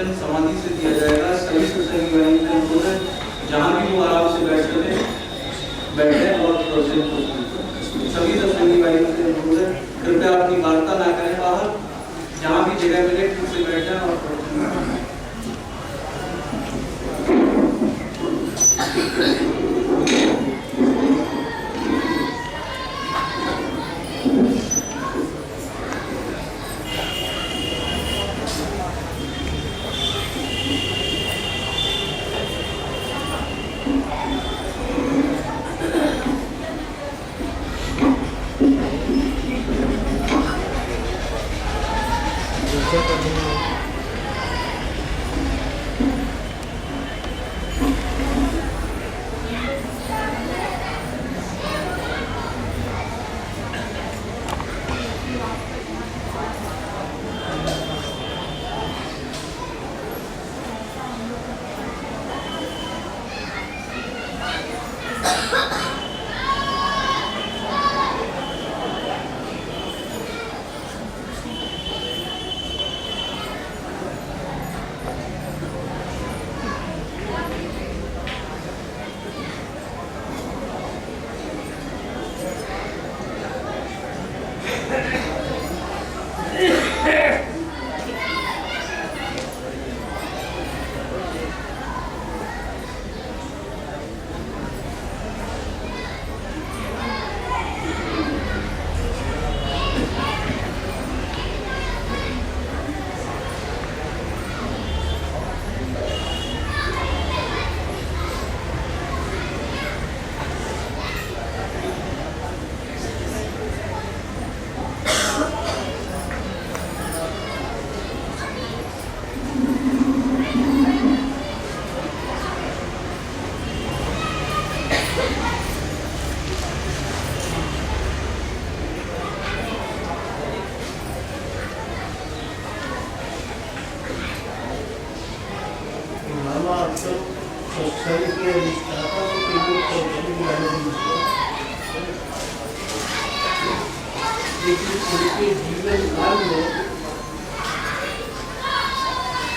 दर्शन समाधि से दिया जाएगा। सभी सत्संगी भाइयों से अनुरोध है, जहाँ भी वो आराम से बैठ सके बैठे और प्रोसेस को सुने। सभी सत्संगी भाइयों से अनुरोध है, कृपया अपनी वार्ता ना करें बाहर, जहाँ भी जगह मिले खुद से बैठे और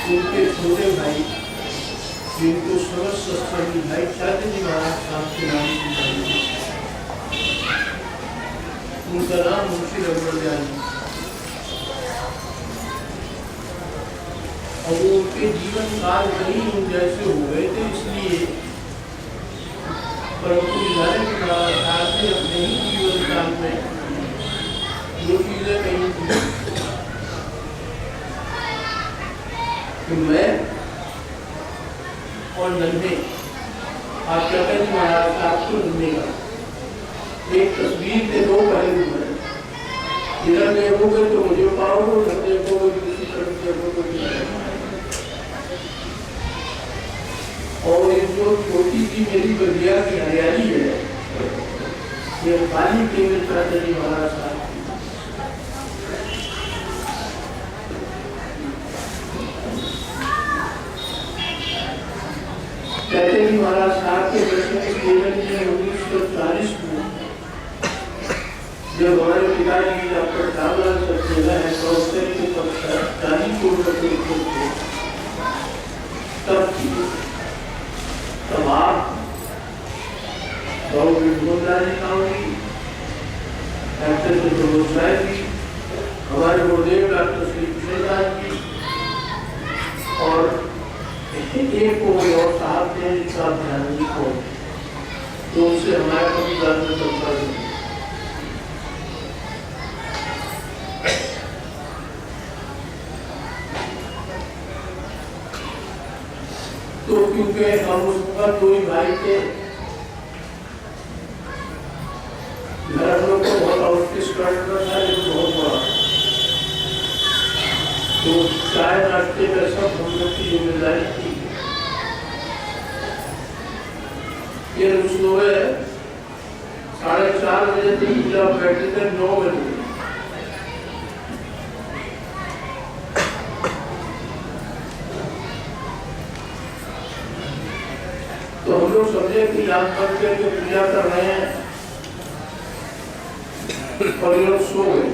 उनके छोटे भाई जिनको समस्त सत्संगी भाई चाहते जी महाराज साहब के नाम की जानी, उनका नाम मुंशी रघुवर दयाल जी। और वो उनके जीवन काल वही जैसे हो गए थे, इसलिए परंतु नारायण महाराज ने अपने ही जीवन काल में जो चीजें कही थी कि मैं और नन्हे आप कहते हैं महाराज आपको नन्हे का एक तस्वीर के दो पहलू हैं, इधर देखोगे तो मुझे पाओगे, उधर देखोगे तो किसी तरफ देखोगे। और ये जो छोटी सी मेरी बगिया की हरियाली है, ये पानी केवल चाहते जी महाराज साहब। कहते हैं महाराज साहब के दर्शन केवल 1940 में जब हमारे पिताजी डॉक्टर रामलाल सक्सेना है प्रोफेसर के पक्षात 40 करोड़ रुपए थे, तब आप बहुत विद्वान जी डॉक्टर प्रमोद साहब जी, हमारे गुरुदेव डॉक्टर श्री कृष्णदास जी और एक कोई और साहब थे जिसका ध्यान नहीं हो, तो उनसे हमारे कभी जान में चलता नहीं। तो क्योंकि हम उसका कोई भाई थे, घर हम लोग को बहुत आउटफिट करना था, लेकिन बहुत बड़ा, तो चाय नाश्ते का सब हम लोग की जिम्मेदारी थी। ये सुबह 4:30 बजे तक पूजा बैठे थे, 9 बजे तो हम लोग समझे कि याद करके जो पूजा कर रहे हैं और ये लोग सो गए।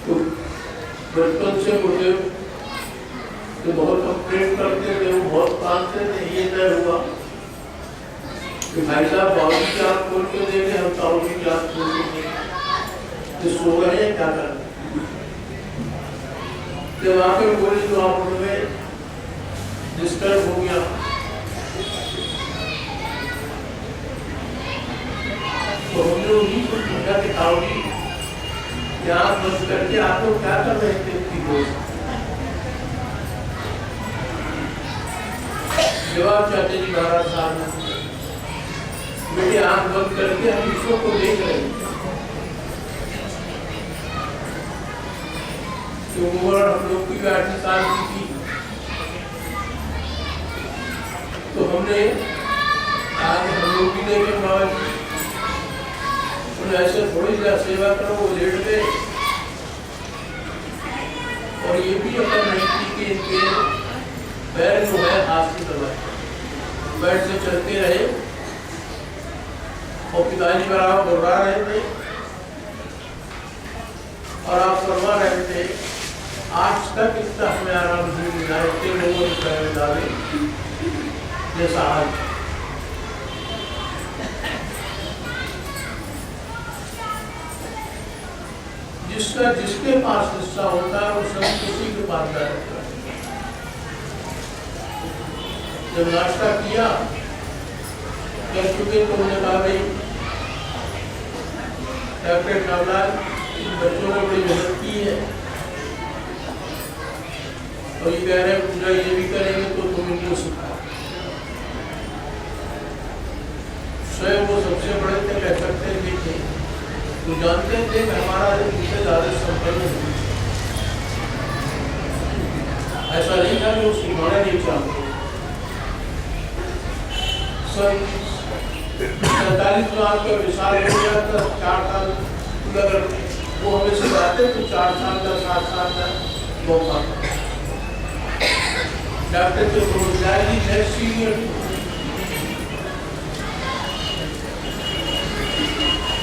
तो बचपन से गुरुदेव तो बहुत हम प्रेम करते थे, वो बहुत मानते थे। ये तय हुआ कि भाई साहब बाबू की आँख खोल के देखे, हम ताऊ जी की आँख खोल के देखे, तो सो गए हैं क्या कर। जब आके बोले तो आप उनमें डिस्टर्ब हो गया, तो हमने उन्हीं को पूछा कि ताऊ जी आँख बंद करके आप लोग क्या कर रहे थे इतनी देर। जवाब चाचा जी महाराज साहब ने, बेटे आँख बंद करके हम ईश्वर को देख रहे हैं। तो उम्र हम लोग की 8 साल की थी, तो हमने आज हम लोग भी देखे बाबा जी उन्हें ऐसे थोड़ी सी सेवा करो, वो लेट गए और ये भी अपन नहीं थी कि इनके पैर जो है हाथ से दबाए, बैठ से चलते रहे और पिताजी बराबर घबरा रहे थे और आप फरमा रहे थे आज तक इतना हमें आराम नहीं मिला है, इतने लोगों ने पैर डाले जैसा आज। जिसका जिसके पास हिस्सा होता है वो सब किसी के पास रहता है। जब नाश्ता किया कर चुके तो उन्होंने कहा भाई डॉक्टर कामलाल इन बच्चों ने बड़ी मेहनत की है और ये कह रहे हैं पूजा ये भी करेंगे तो तुम इनको सिखाओ। स्वयं वो सबसे बड़े थे, कह सकते थे तो जानते थे कि हमारा उनसे ज्यादा संपन्न है। ऐसा नहीं था कि वो सिखाना नहीं चाहते। 47 में आपका विशाल हो गया था, 4 साल अगर वो हमें सिखाते तो 4 साल का 7 साल का मौका। डॉक्टर तो रोजगारी है सीनियर,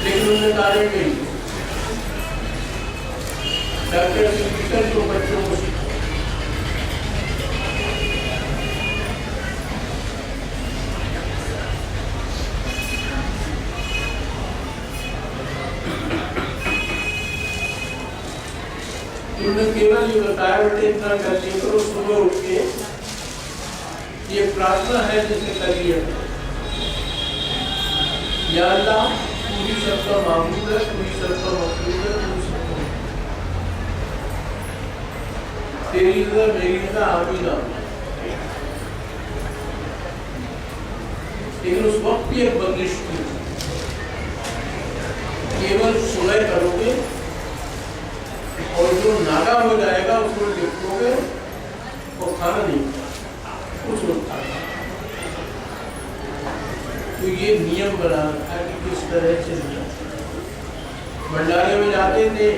लेकिन उन्होंने कार्य नहीं डॉक्टर से जो बच्चों को सिखा। उन्होंने केवल ये बताया बेटे इतना करते करो, सुबह उठ के ये प्रार्थना है जिसे करिए, या अल्लाह पूरी सबका मामूल है, पूरी सबका मकबूल है, पूरी सबका तेरी रज़ा मेरी रज़ा आमीन आमीन। लेकिन उस वक्त भी एक बंदिश थी, केवल सुबह करोगे और जो नागा हो जाएगा उसको लिखोगे और खाना नहीं कुछ लोग खाना। तो ये नियम बना था कि किस तरह से भंडारे में जाते थे,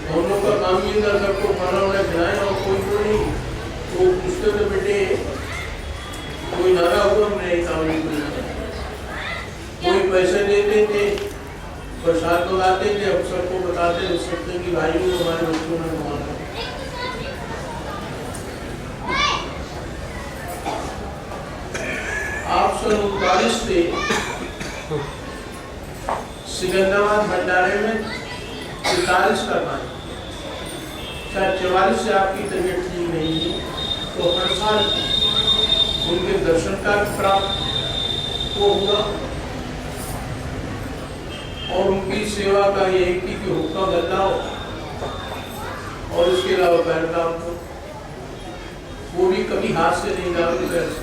हम लोग का काम ये था सबको खाना वाना खिलाए और कोई को नहीं। तो पूछते थे बेटे कोई नारा हुआ नहीं काम नहीं, कोई पैसे देते थे, प्रसाद लगाते थे, अब सबको बताते थे सकते कि भाई को हमारे बच्चों ने मारा। आप 1939 से सिकंदराबाद भंडारे में 43 का पाए, शायद 44 से आपकी तबीयत ठीक नहीं है, तो हर साल उनके दर्शन का प्राप्त को हुआ और उनकी सेवा का यही थी कि हुक्का बदलाओ और इसके अलावा पैर डाल दो, वो भी कभी हाथ से नहीं डालो पैर से।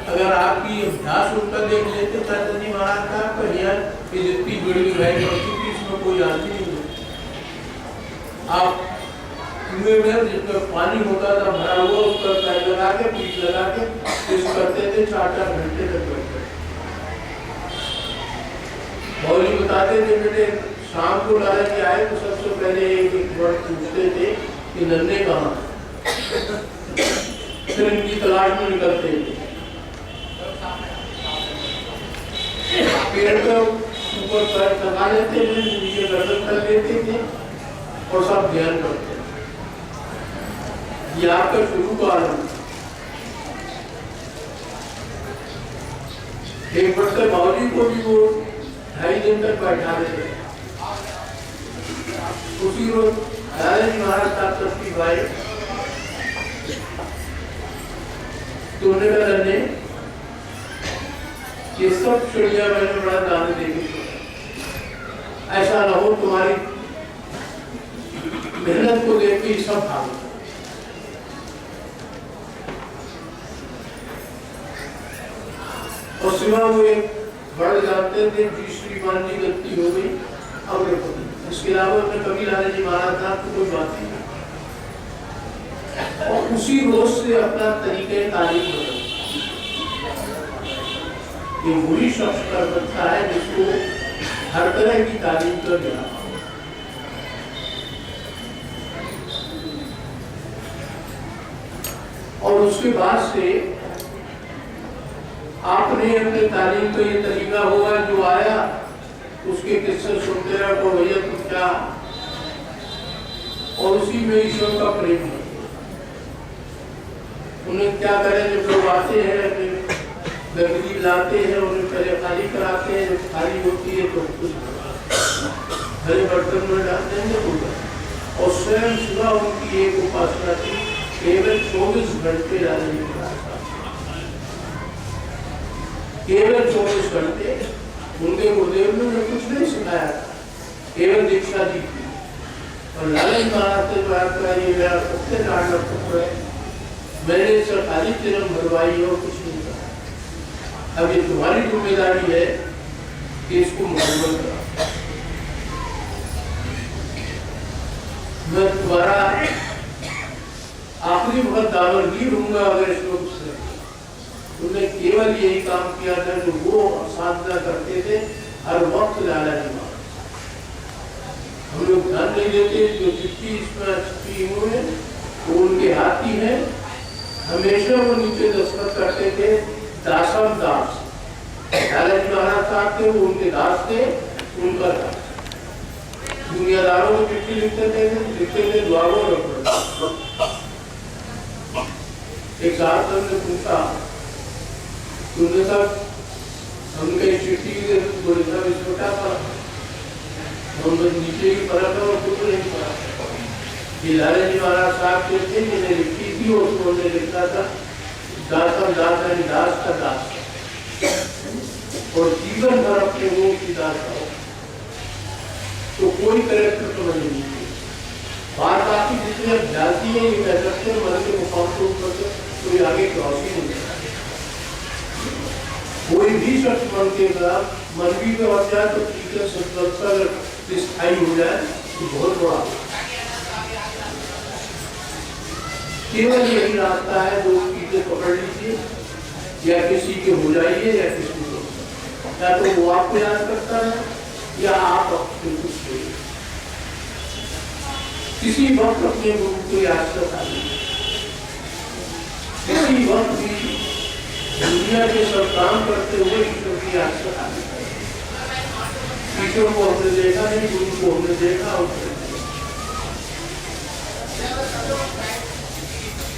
अगर आपकी अभ्यास उनका देख लेते चाचा जी महाराज का कहिए कि जितनी जुड़ी रह गई इसमें कोई आती नहीं है। आप कुएं में जिसमें पानी होता था भरा हुआ उस पर पैर लगा के पीठ लगा के इस करते थे 4-4 घंटे तक बैठते। मौली बताते थे बेटे शाम को लाला जी आए तो सबसे पहले एक वर्ड पूछते थे कि नन्हे कहाँ, फिर इनकी तलाश में निकलते थे। पेड़ पे ऊपर पैर लगा लेते थे, नीचे गर्दन कर लेते थे और सब ध्यान करते थे। ये आपका शुरू का आरंभ। एक बड़े बावली को भी वो 2.5 दिन तक बैठा देते। उसी रोज दादाजी महाराज साहब तस्वीर भाई तो उन्हें कहने ये सब चिड़िया मैंने बड़ा दान देगी, ऐसा ना हो तुम्हारी मेहनत को देख के सब भाग। और सिवा वो एक बड़े जानते थे जी श्रीमान जी गलती हो गई, अब देखो इसके अलावा अपने कभी लाला जी महाराज साहब को कोई बात नहीं। और उसी रोज से अपना तरीके तालीम बदल। ये वही शख्स कर सकता है जिसको हर तरह की तालीम कर दिया। और उसके बाद से आपने अपने तालीम तो ये तरीका होगा जो आया उसके किस्से सुनते रहो भैया तुम क्या, और उसी में ईश्वर का प्रेम है। उन्हें क्या करें, जब लोग आते हैं गंदगी लाते हैं उन्हें पहले खाली कराते हैं, जब खाली होती है तो कुछ भले बर्तन में डालते हैं और स्वयं सुबह उनकी एक उपासना थी, केवल 24 घंटे डालने की, केवल 24 घंटे। उनके गुरुदेव ने उन्हें कुछ नहीं सिखाया, केवल दीक्षा दी थी। और लाला जी महाराज से बात करी, मेरा सबसे लाडला पुत्र है, मैंने सरकारी तिरंग भरवाई और कुछ नहीं कहा। अब ये तुम्हारी जिम्मेदारी है कि इसको मुकम्मल करो। मैं तुम्हारा आखिरी बहुत दावरगीर हूँगा अगर इस लोग से। तुमने केवल यही काम किया था जो वो साधना करते थे हर वक्त लाला जी महाराज। हम लोग ध्यान नहीं देते, जो चिट्ठी इसमें छपी हुई है वो उनके हाथी है। हमेशा वो नीचे दस्तखत करते थे दासम दास। लाला जी महाराज साहब थे, वो उनके दास थे, उनका दास। दुनियादारों को चिट्ठी लिखते थे द्वारों में। एक साहब ने पूछा, तुमने सब हमने चिट्ठी बोले सब छोटा पर हम नीचे की परत है और कुछ नहीं पड़ा। लाला जी महाराज साहब के थे, मैंने लिखी थी और उन्होंने लिखा था दासम दास यानी दास का दास, और जीवन भर अपने मुंह की दास हो तो कोई करेक्टर तो नहीं। बात आपकी जितनी अब जाती है ये कह सकते हैं मन के मुकाम के ऊपर से कोई आगे क्रॉस ही नहीं करता। कोई भी शख्स मन के खिलाफ मन भी में हो जाए तो ठीक है, सत्ता स्थायी हो जाए तो बहुत बड़ा। केवल यही रास्ता है, दो चीजें पकड़ लीजिए, या किसी के हो जाइए या किसी को, या तो वो आपको याद करता है या आप अपने कुछ छोड़िए। किसी वक्त अपने गुरु को याद करता है, किसी वक्त भी दुनिया के सब काम करते हुए ईश्वर की याद करता है। ईश्वर को हमने देखा नहीं, गुरु को हमने देखा।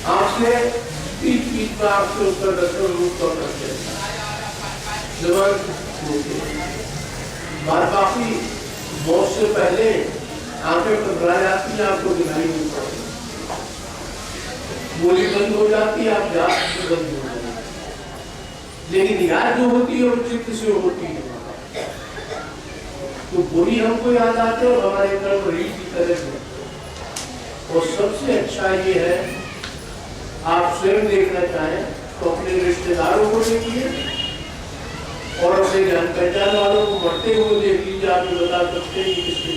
आपसे बीच बीच में आपसे उसका दर्शन रूप कर सकते हैं। बाकी मौत से पहले आंखें टकरा जाती है, आपको दिखाई नहीं पड़ती, गोली बंद हो जाती है, आप याद से बंद हो जाती है। लेकिन याद जो होती है वो चित्त से होती है, तो बुरी हमको याद आते हैं और हमारे अंदर रीढ़ की तरह है। और सबसे अच्छा ये है, आप स्वयं देखना चाहें तो अपने रिश्तेदारों को देखिए और अपने जान पहचान वालों को मरते हुए देख लीजिए। आप बता सकते हैं किसके।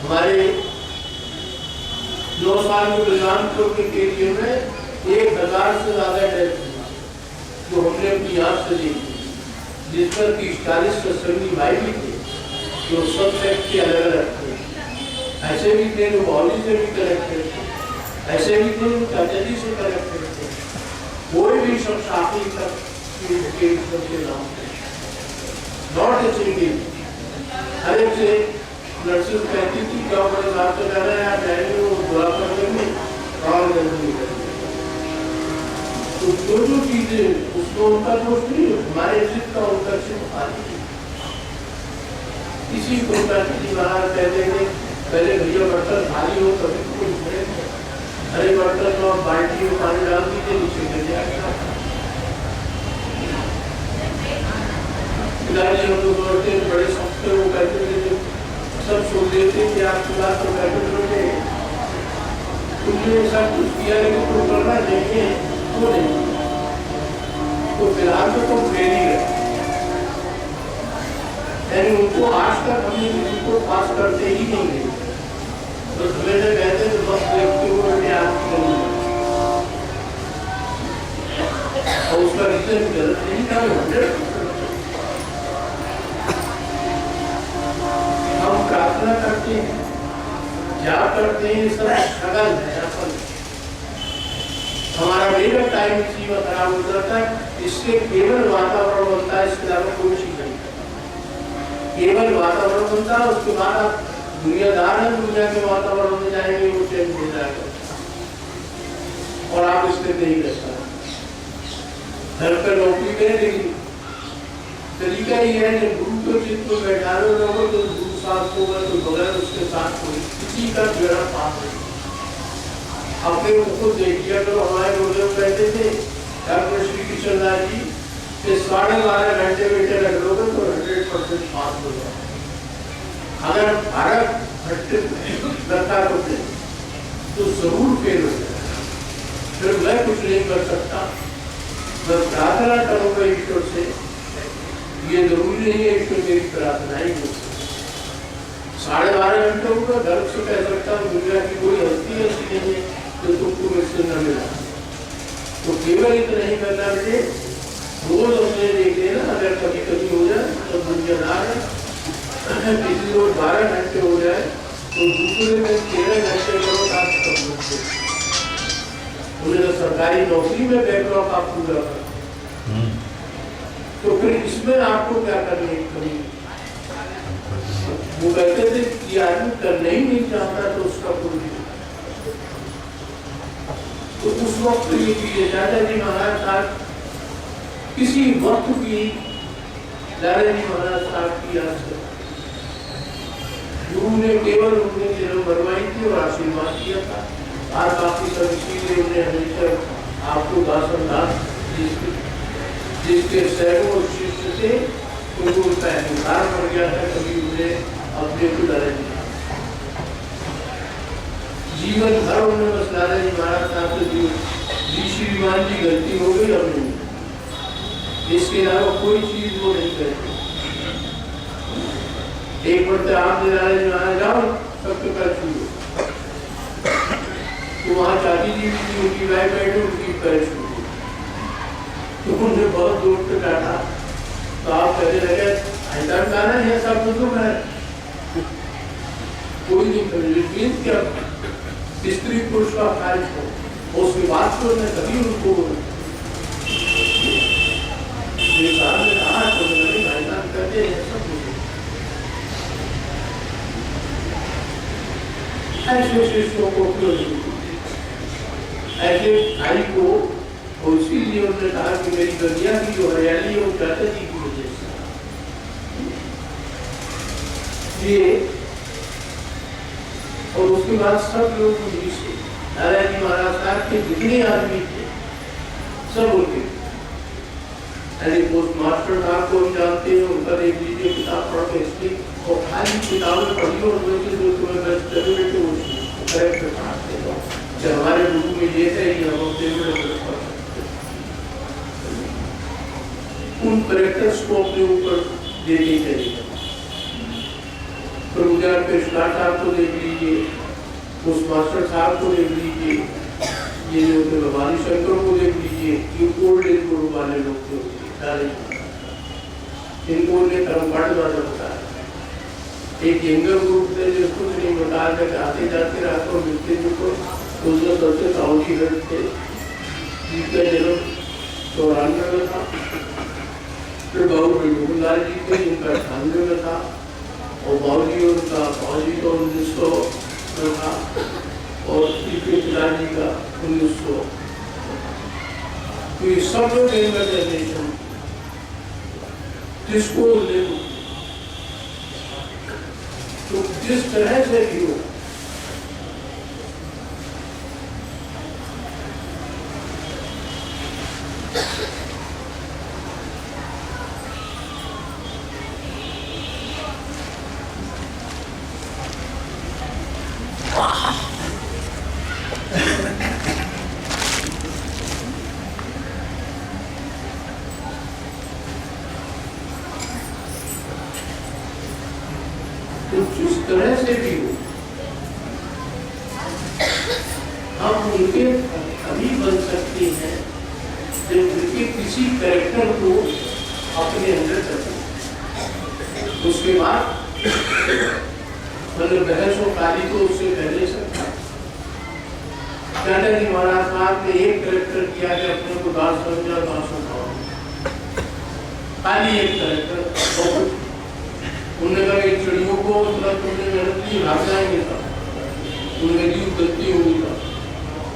हमारे 9 साल में बलरामपुर के एरिया में 1000 से ज्यादा डेथ हुआ जो हमने अपनी आंख से देखी, जिस पर 30-40 सत्संगी भाई भी थे जो सब सेक्ट के अलग अलग थे। ऐसे भी थे जो मौलवी से भी कनेक्टेड थे, ऐसे भी थे जो चाचा जी से कनेक्टेड थे। कोई भी शख्स आखिरी तक के नाम थे। Not a single. हर एक से नर्सेस कहती थी क्या बड़े साहब से कह रहे हैं आप जाएंगे वो बुरा कर देंगे और नहीं करेंगे। तो जो चीजें उसको उनका दोष नहीं, हमारे इज्जत का उनका सिर्फ किसी को किसी बाहर कह देंगे पहले भैया बर्तन खाली हो तभी कोई उठेगा। अरे बर्तन तो आप बाल्टी में पानी डाल दीजिए नीचे गिर जाएगा। पिताजी हम लोग दौड़ते बड़े सख्ते वो कहते थे सब सोच लेते कि आप क्लास में बैठे होंगे तुमने सब कुछ किया लेकिन तुम करना चाहिए वो नहीं। तो फिलहाल तो तुम फेल ही रहे। यानी उनको आज तक हमने किसी को पास करते ही नहीं गए। तो हमेशा कहते थे बस देखते हुए आपकी नहीं और उसका रीजन गलत नहीं था। 100% हम प्रार्थना करते हैं क्या करते हैं सब स्ट्रगल है अपन। हमारा मेरा टाइम इसी में खराब हो जाता है। इससे केवल वातावरण बनता है, इसके अलावा कोई चीज नहीं। केवल वातावरण बनता है, उसके बाद आप दुनियादार है, दुनिया के वातावरण में जाएंगे वो चेंज हो जाएगा और आप इससे नहीं कर सकते। घर पर नौकरी करें लेकिन तरीका ही है जब गुरु के चित्त में बैठा रहो तो गुरु साथ होगा तो बगैर उसके साथ कोई किसी का बेड़ा पास नहीं। अपने उनको देखिए तो हमारे गुरुदेव कहते थे डॉक्टर श्री किशन दास जी कि 12.5 घंटे बेटे लग लोगे तो 100% पास हो जाए। अगर 12 घंटे लगता तो जरूर फेल हो जाए। फिर मैं कुछ नहीं कर सकता, मैं प्रार्थना करूंगा ईश्वर से। ये जरूरी नहीं है ईश्वर मेरी प्रार्थना ही हो। 12.5 घंटे होगा गर्व से कह सकता हूँ दुनिया की कोई हस्ती ऐसी नहीं है जो तुमको मुझसे न मिला। तो केवल इतना ही करना मुझे रोज हमने देख लेना। अगर कभी कभी हो जाए तो दुनियादार है किसी रोज 12 घंटे हो जाए तो दूसरे में 13 घंटे करो आप कर सकते। उन्हें तो सरकारी नौकरी में बैकलॉग आप पूरा कर तो फिर इसमें आपको क्या करने कमी। वो कहते थे कि आदमी करना ही नहीं चाहता तो उसका कोई नहीं। तो उस वक्त ये चीजें दादाजी महाराज साहब किसी वक्त की दादाजी महाराज साहब की याद से गुरु ने केवल उनके दिलों भरवाई थी और आशीर्वाद किया था। आज बाकी सब इसीलिए उन्हें हमेशा आपको दासन दास जिसके सैकड़ों शिष्य थे उनको उसका अहंकार बढ़ गया था। कभी उन्हें अपने को दादाजी जीवन भर उन्होंने बस दादाजी महाराज साहब से जी श्रीमान जी गलती हो गई अब नहीं, इसके अलावा कोई चीज वो नहीं करते। एक बढ़ते आप दादाजी महाराज जाओ सबके पैर छूलो तो वहाँ चाची जी भी उनकी वाइफ बैठे उनकी पैर छू तो उन्हें बहुत दूर से काटा। तो आप कहने लगे ऐसा गाना है सब बुजुर्ग है कोई नहीं कर क्या स्त्री पुरुष का कार्य हो उसके बाद तो मैं कभी उनको करते हैं सब ऐसे शिष्यों को ऐसे भाई को और इसीलिए उन्होंने कहा कि मेरी दुनिया की जो हरियाली है वो चाचा जी की वजह से ये। और उसके बाद सब लोग दादाजी महाराज साहब के जितने आदमी थे सब उनके पोस्ट मास्टर साहब को हम जानते हैं। उनका देख लीजिए किताब पढ़ के इसलिए और खाली किताबें पढ़ी और जो तुम्हें बेस्ट वो करेक्ट पढ़ाते हो। जब हमारे गुरु में ये है कि हम अपने उन करेक्टर्स को अपने ऊपर देने चाहिए। प्रभुदेव कृष्णा साहब को देख लीजिए, उस मास्टर साहब को देख लीजिए, ये जो भवानी शंकर को देख लीजिए, ये ओल्ड एज गुरु वाले लोग थे इनको उन्हें कर्मकांड वाला बताया। एक यंगर ग्रुप थे जो कुछ नहीं बताया था, आते जाते रात को मिलते जुलते उसमें सबसे काउंटी हेड थे जिनका जन्म 94 में था फिर बाबू बिल्कुल जी के इनका 98 में था और बाबूजी उनका बाबूजी का 1900 में था और इनके पिताजी का 1900। तो ये सब लोग यंगर जनरेशन जिसको ले तो जिस तरह से भी हो तो जिस तरह से भी हो हम उनके अभी बन सकते हैं जब उनके किसी कैरेक्टर को अपने अंदर रखें। उसके बाद मतलब बहस और काली को उससे पहले सकता जी महाराज साहब ने एक कैरेक्टर किया कि अपने को दास समझा दास खाली एक कैरेक्टर। उन्होंने कहा कि चिड़ियों को तुमने मेहनत की भाग जाएंगे था उनमें जीव गलती होगी था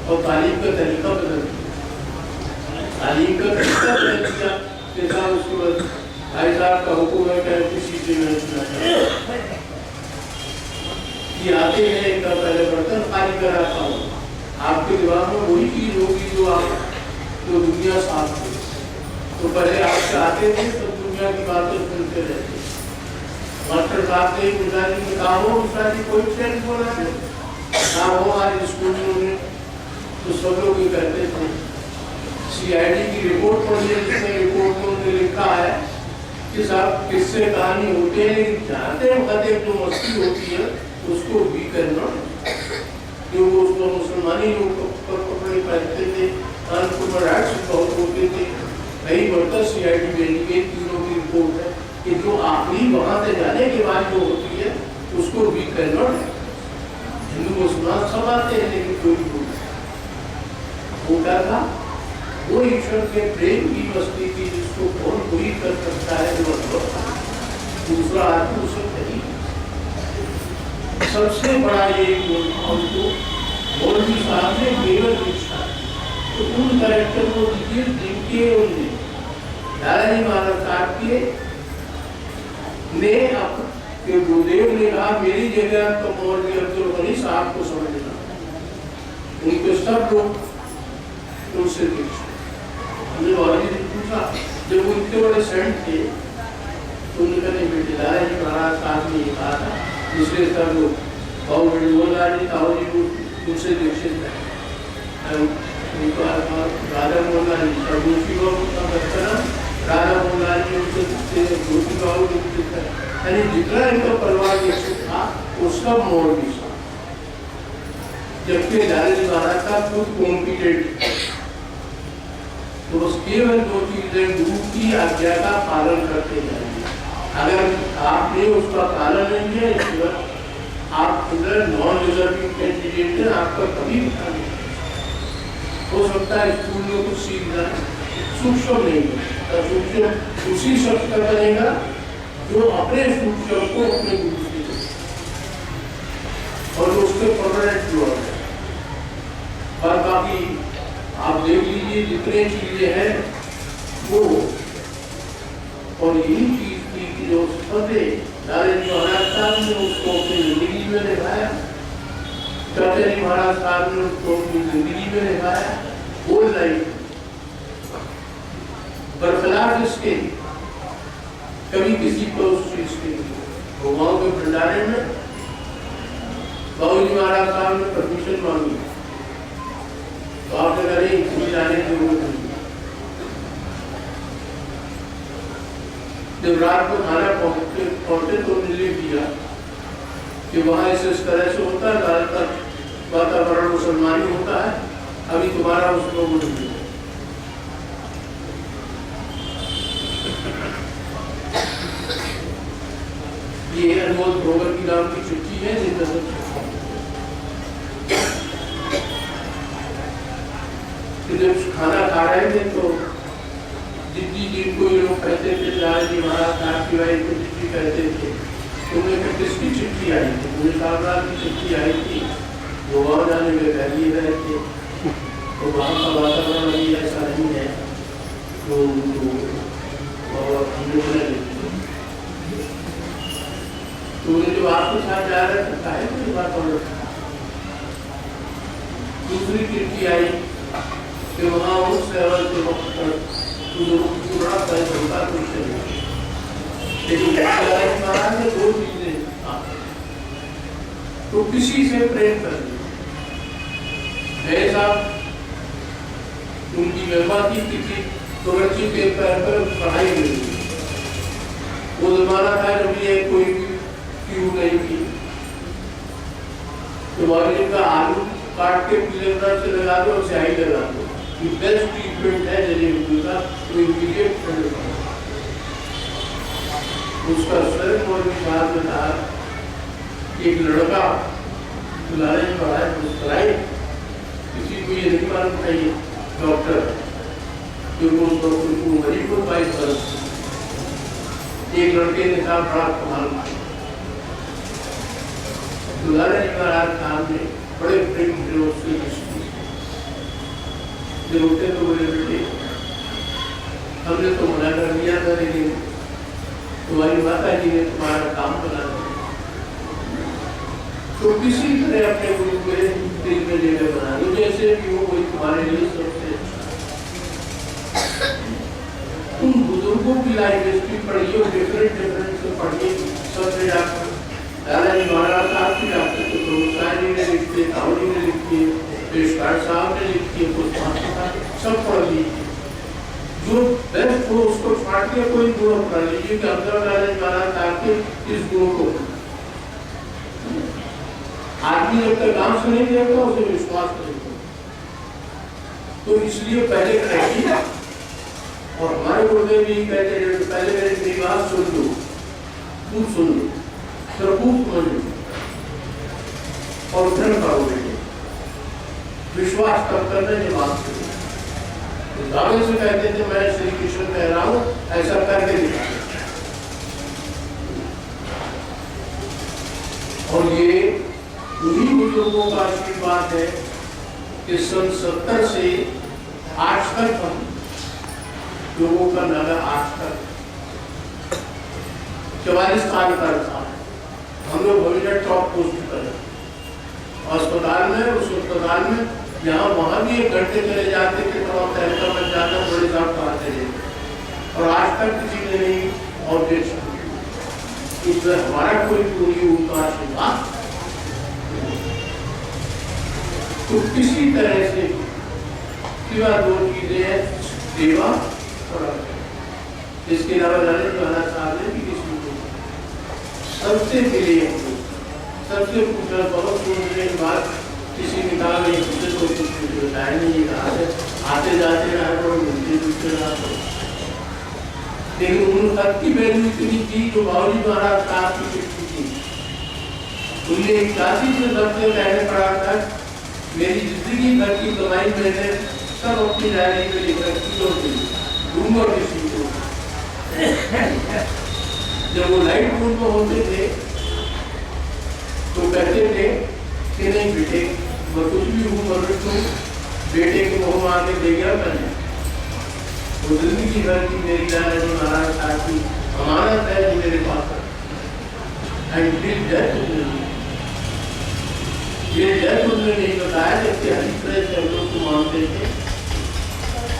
और तालीम का तरीका बदल दिया। तालीम का तरीका बदल दिया जैसा उसके बाद भाई साहब का हुक्म है कि किसी से मैं सुना ये आते हैं इनका पहले बर्तन खाली कराता हूँ। आपके दिमाग में वही चीज होगी जो आप जो दुनिया साफ हो। तो पहले आप चाहते थे तो दुनिया की बातें सुनते रहते। मास्टर साहब ने पूछा कि कहा हो उषा जी कोई चेंज बोला है ना हो आज स्कूल में तो सब लोग ये कहते थे सीआईडी की रिपोर्ट पढ़िए जिसमें रिपोर्ट में उन्होंने लिखा है कि साहब किससे कहानी होते हैं लेकिन जानते हैं खाते जो मस्ती होती है उसको भी करना क्योंकि उसको मुसलमानी लोग कपड़े पहनते थे अनपुर बहुत होते थे कई बढ़कर सीआईडी भेजी गई तीनों की रिपोर्ट है कि जो आखिरी वहां से जाने के बाद जो होती है उसको भी करना हिंदू मुसलमान सब आते हैं लेकिन कोई वो क्या था वो ईश्वर के प्रेम की मस्ती की जिसको कौन पूरी कर सकता है जो दूसरा आदमी उसे नहीं। सबसे बड़ा ये उनको मौलवी साहब ने केवल पूछा तो उन कैरेक्टर को दीजिए जिनके उनने दादाजी महाराज साहब के ने के गुरुदेव ने कहा मेरी जगह तो मौलवी अब्दुल गनी साहब को समझना। उनके सब लोग उनसे हमने मौलवी से पूछा जब वो इतने बड़े सेंट थे तो उन्होंने कहा बेटे दादाजी महाराज साहब ने कहा था इसलिए सब लोग बहुत बड़ी बोलदारी ताऊ जी उनसे दीक्षित है राधा मोहन दूसरी राधा मोहन उनसे दूसरी बाबू दीक्षित है यानी जितना इनका परिवार दीक्षित था वो सब मौलवी था। जबकि दादाजी महाराज का खुद कॉम्पिटेंट तो बस केवल दो चीजें गुरु की आज्ञा का पालन करते जाएंगे। अगर आपने उसका पालन नहीं किया ईश्वर आप इधर नॉन रिजर्विंग कैंडिडेट है आपका कभी उठा नहीं हो सकता है स्कूल में कुछ सीख जाए सूक्ष्म नहीं है सूक्ष्म उसी शब्द का बनेगा जो अपने सूक्ष्म को अपने गुरु से और उसके परमानेंट जो है और बाकी आप देख लीजिए जितने चीजें हैं वो और यही चीज थी कि जो फतेह दादाजी महाराज साहब ने उसको अपनी जिंदगी में निभाया चाचा जी महाराज साहब ने उसको अपनी जिंदगी में निभाया वो लाइफ बरखलाफ इसके कभी किसी को उस चीज के भगवान के भंडारे में बाबूजी महाराज साहब ने परमिशन मांगी तो आपने कहा नहीं जाने की जरूरत नहीं। जब रात को खाना पहुंचे तो उन्होंने दिया कि वहां इस तरह से होता है ज्यादातर वातावरण मुसलमानी होता है अभी तुम्हारा उसको नहीं। ये अनमोल ग्रोवर की नाम की चिट्ठी है जब खाना खा रहे थे तो जिनको ये लोग कहते थे लाल जी महाराज आपकी वाइफ को चिट्ठी कहते थे, तुमने किसकी चिट्ठी आई थी? मुझे कामराज की चिट्ठी आई थी, वो गाँव जाने में पहले रहे थे, तो वहाँ का वातावरण अभी ऐसा नहीं है तो और हम लोग ने तो जो आपके साथ जा रहे थे काहे कोई वातावरण। दूसरी चिट्ठी आई कि वहाँ उस लेवल के वक्त तक पूरा पैसा कुछ नहीं, लेकिन महाराज ने दो चीजें तो किसी से प्रेम कर ऐसा उनकी महिमा की किसी तुलसी के पैर पर पढ़ाई मिली। वो जमाना था जब ये कोई क्यों नहीं थी, तो वाले का आलू काट के पीले रंग से लगा दो और स्याही लगा दो, ये बेस्ट ट्रीटमेंट है जलेबी का, तो इमीडिएट उसका स्वयं और विचार में था। एक लड़का बुलाने में पड़ा है, मुस्कुराए, किसी को ये नहीं मालूम था ये डॉक्टर, क्योंकि उस डॉक्टर को गरीब को 22 वर्ष, एक लड़के ने कहा बड़ा कमाल दुलारे महाराज सामने बड़े प्रेम विरोध से जब उठे तो बोले बेटे हमने तो मना कर दिया था, लेकिन तुम्हारी माता जी ने तुम्हारा काम बना दिया, तो किसी तरह अपने गुरु के दिल में जगह बना दो, जैसे कि वो कोई तुम्हारे लिए सबसे। तुम बुजुर्गों की लाइफ हिस्ट्री पढ़िए, डिफरेंट से पढ़िए, सबसे डॉक्टर दादाजी महाराज साहब की डॉक्टर तो प्रभुसारी ने लिखी है, कावड़ी ने लिखी है, पेशकार साहब ने लिखी है, कुछ सब पढ़ लीजिए, जो बेस्ट हो उसको छाट के कोई गुण पढ़ लीजिए कि अब्दुल दादाजी महाराज साहब के इस गुण को। आदमी जब तक काम से नहीं देखता उसे विश्वास नहीं होता, तो इसलिए पहले कहिए। और हमारे गुरुदेव जी कहते हैं पहले मेरी बात सुन लो, खूब सुन लो, खूब समझ लो और दृढ़ करो बेटे, विश्वास तब करने की बात करो। तो दावे से कहते थे मैं श्री कृष्ण कह रहा हूं, ऐसा करके दिखा। और ये उन्हीं बुजुर्गों का आशीर्वाद है कि सन 70 से आज तक हम लोगों का नारा आज तक 44 साल का था। हम लोग भविष्य टॉप पोस्ट पर अस्पताल में, उस अस्पताल में जहाँ वहाँ भी 1 घंटे चले जाते थे तो आप तहलका बच जाता, बड़े साहब तो आते थे, और आज तक किसी ने नहीं ऑब्जेक्शन। इसमें हमारा कोई पूरी उनका आशीर्वाद तो किसी तरह से सिवा 2 चीजें हैं, सेवा और इसके अलावा जाने महाराज साहब ने भी किसी को सबसे मिले, सबसे पूछा बहुत सुनने के बाद किसी ने कहा नहीं मुझे तो कुछ बताया नहीं, आते जाते रहे और मिलते जुलते रहा, लेकिन उन सबकी वैल्यू इतनी थी जो बाबूजी महाराज साहब की चिट्ठी थी। उन्हें 81 से सबसे पहले पढ़ा था, मेरी जिंदगी भर की कमाई मैंने सब अपनी डायरी में लिख रखी होती, दूंगा किसी को। जब वो लाइट रूम में होते थे तो कहते थे कि नहीं बेटे मैं कुछ भी हूँ मनुष्य हूँ, बेटे को मुँह आके दे गया मैंने। वो जिंदगी भर की मेरी दादाजी महाराज साहब की अमानत है जो मेरे पास है। ये डेथ उन्होंने नहीं बताया, जबकि हरिप्रेस हम लोग को मानते थे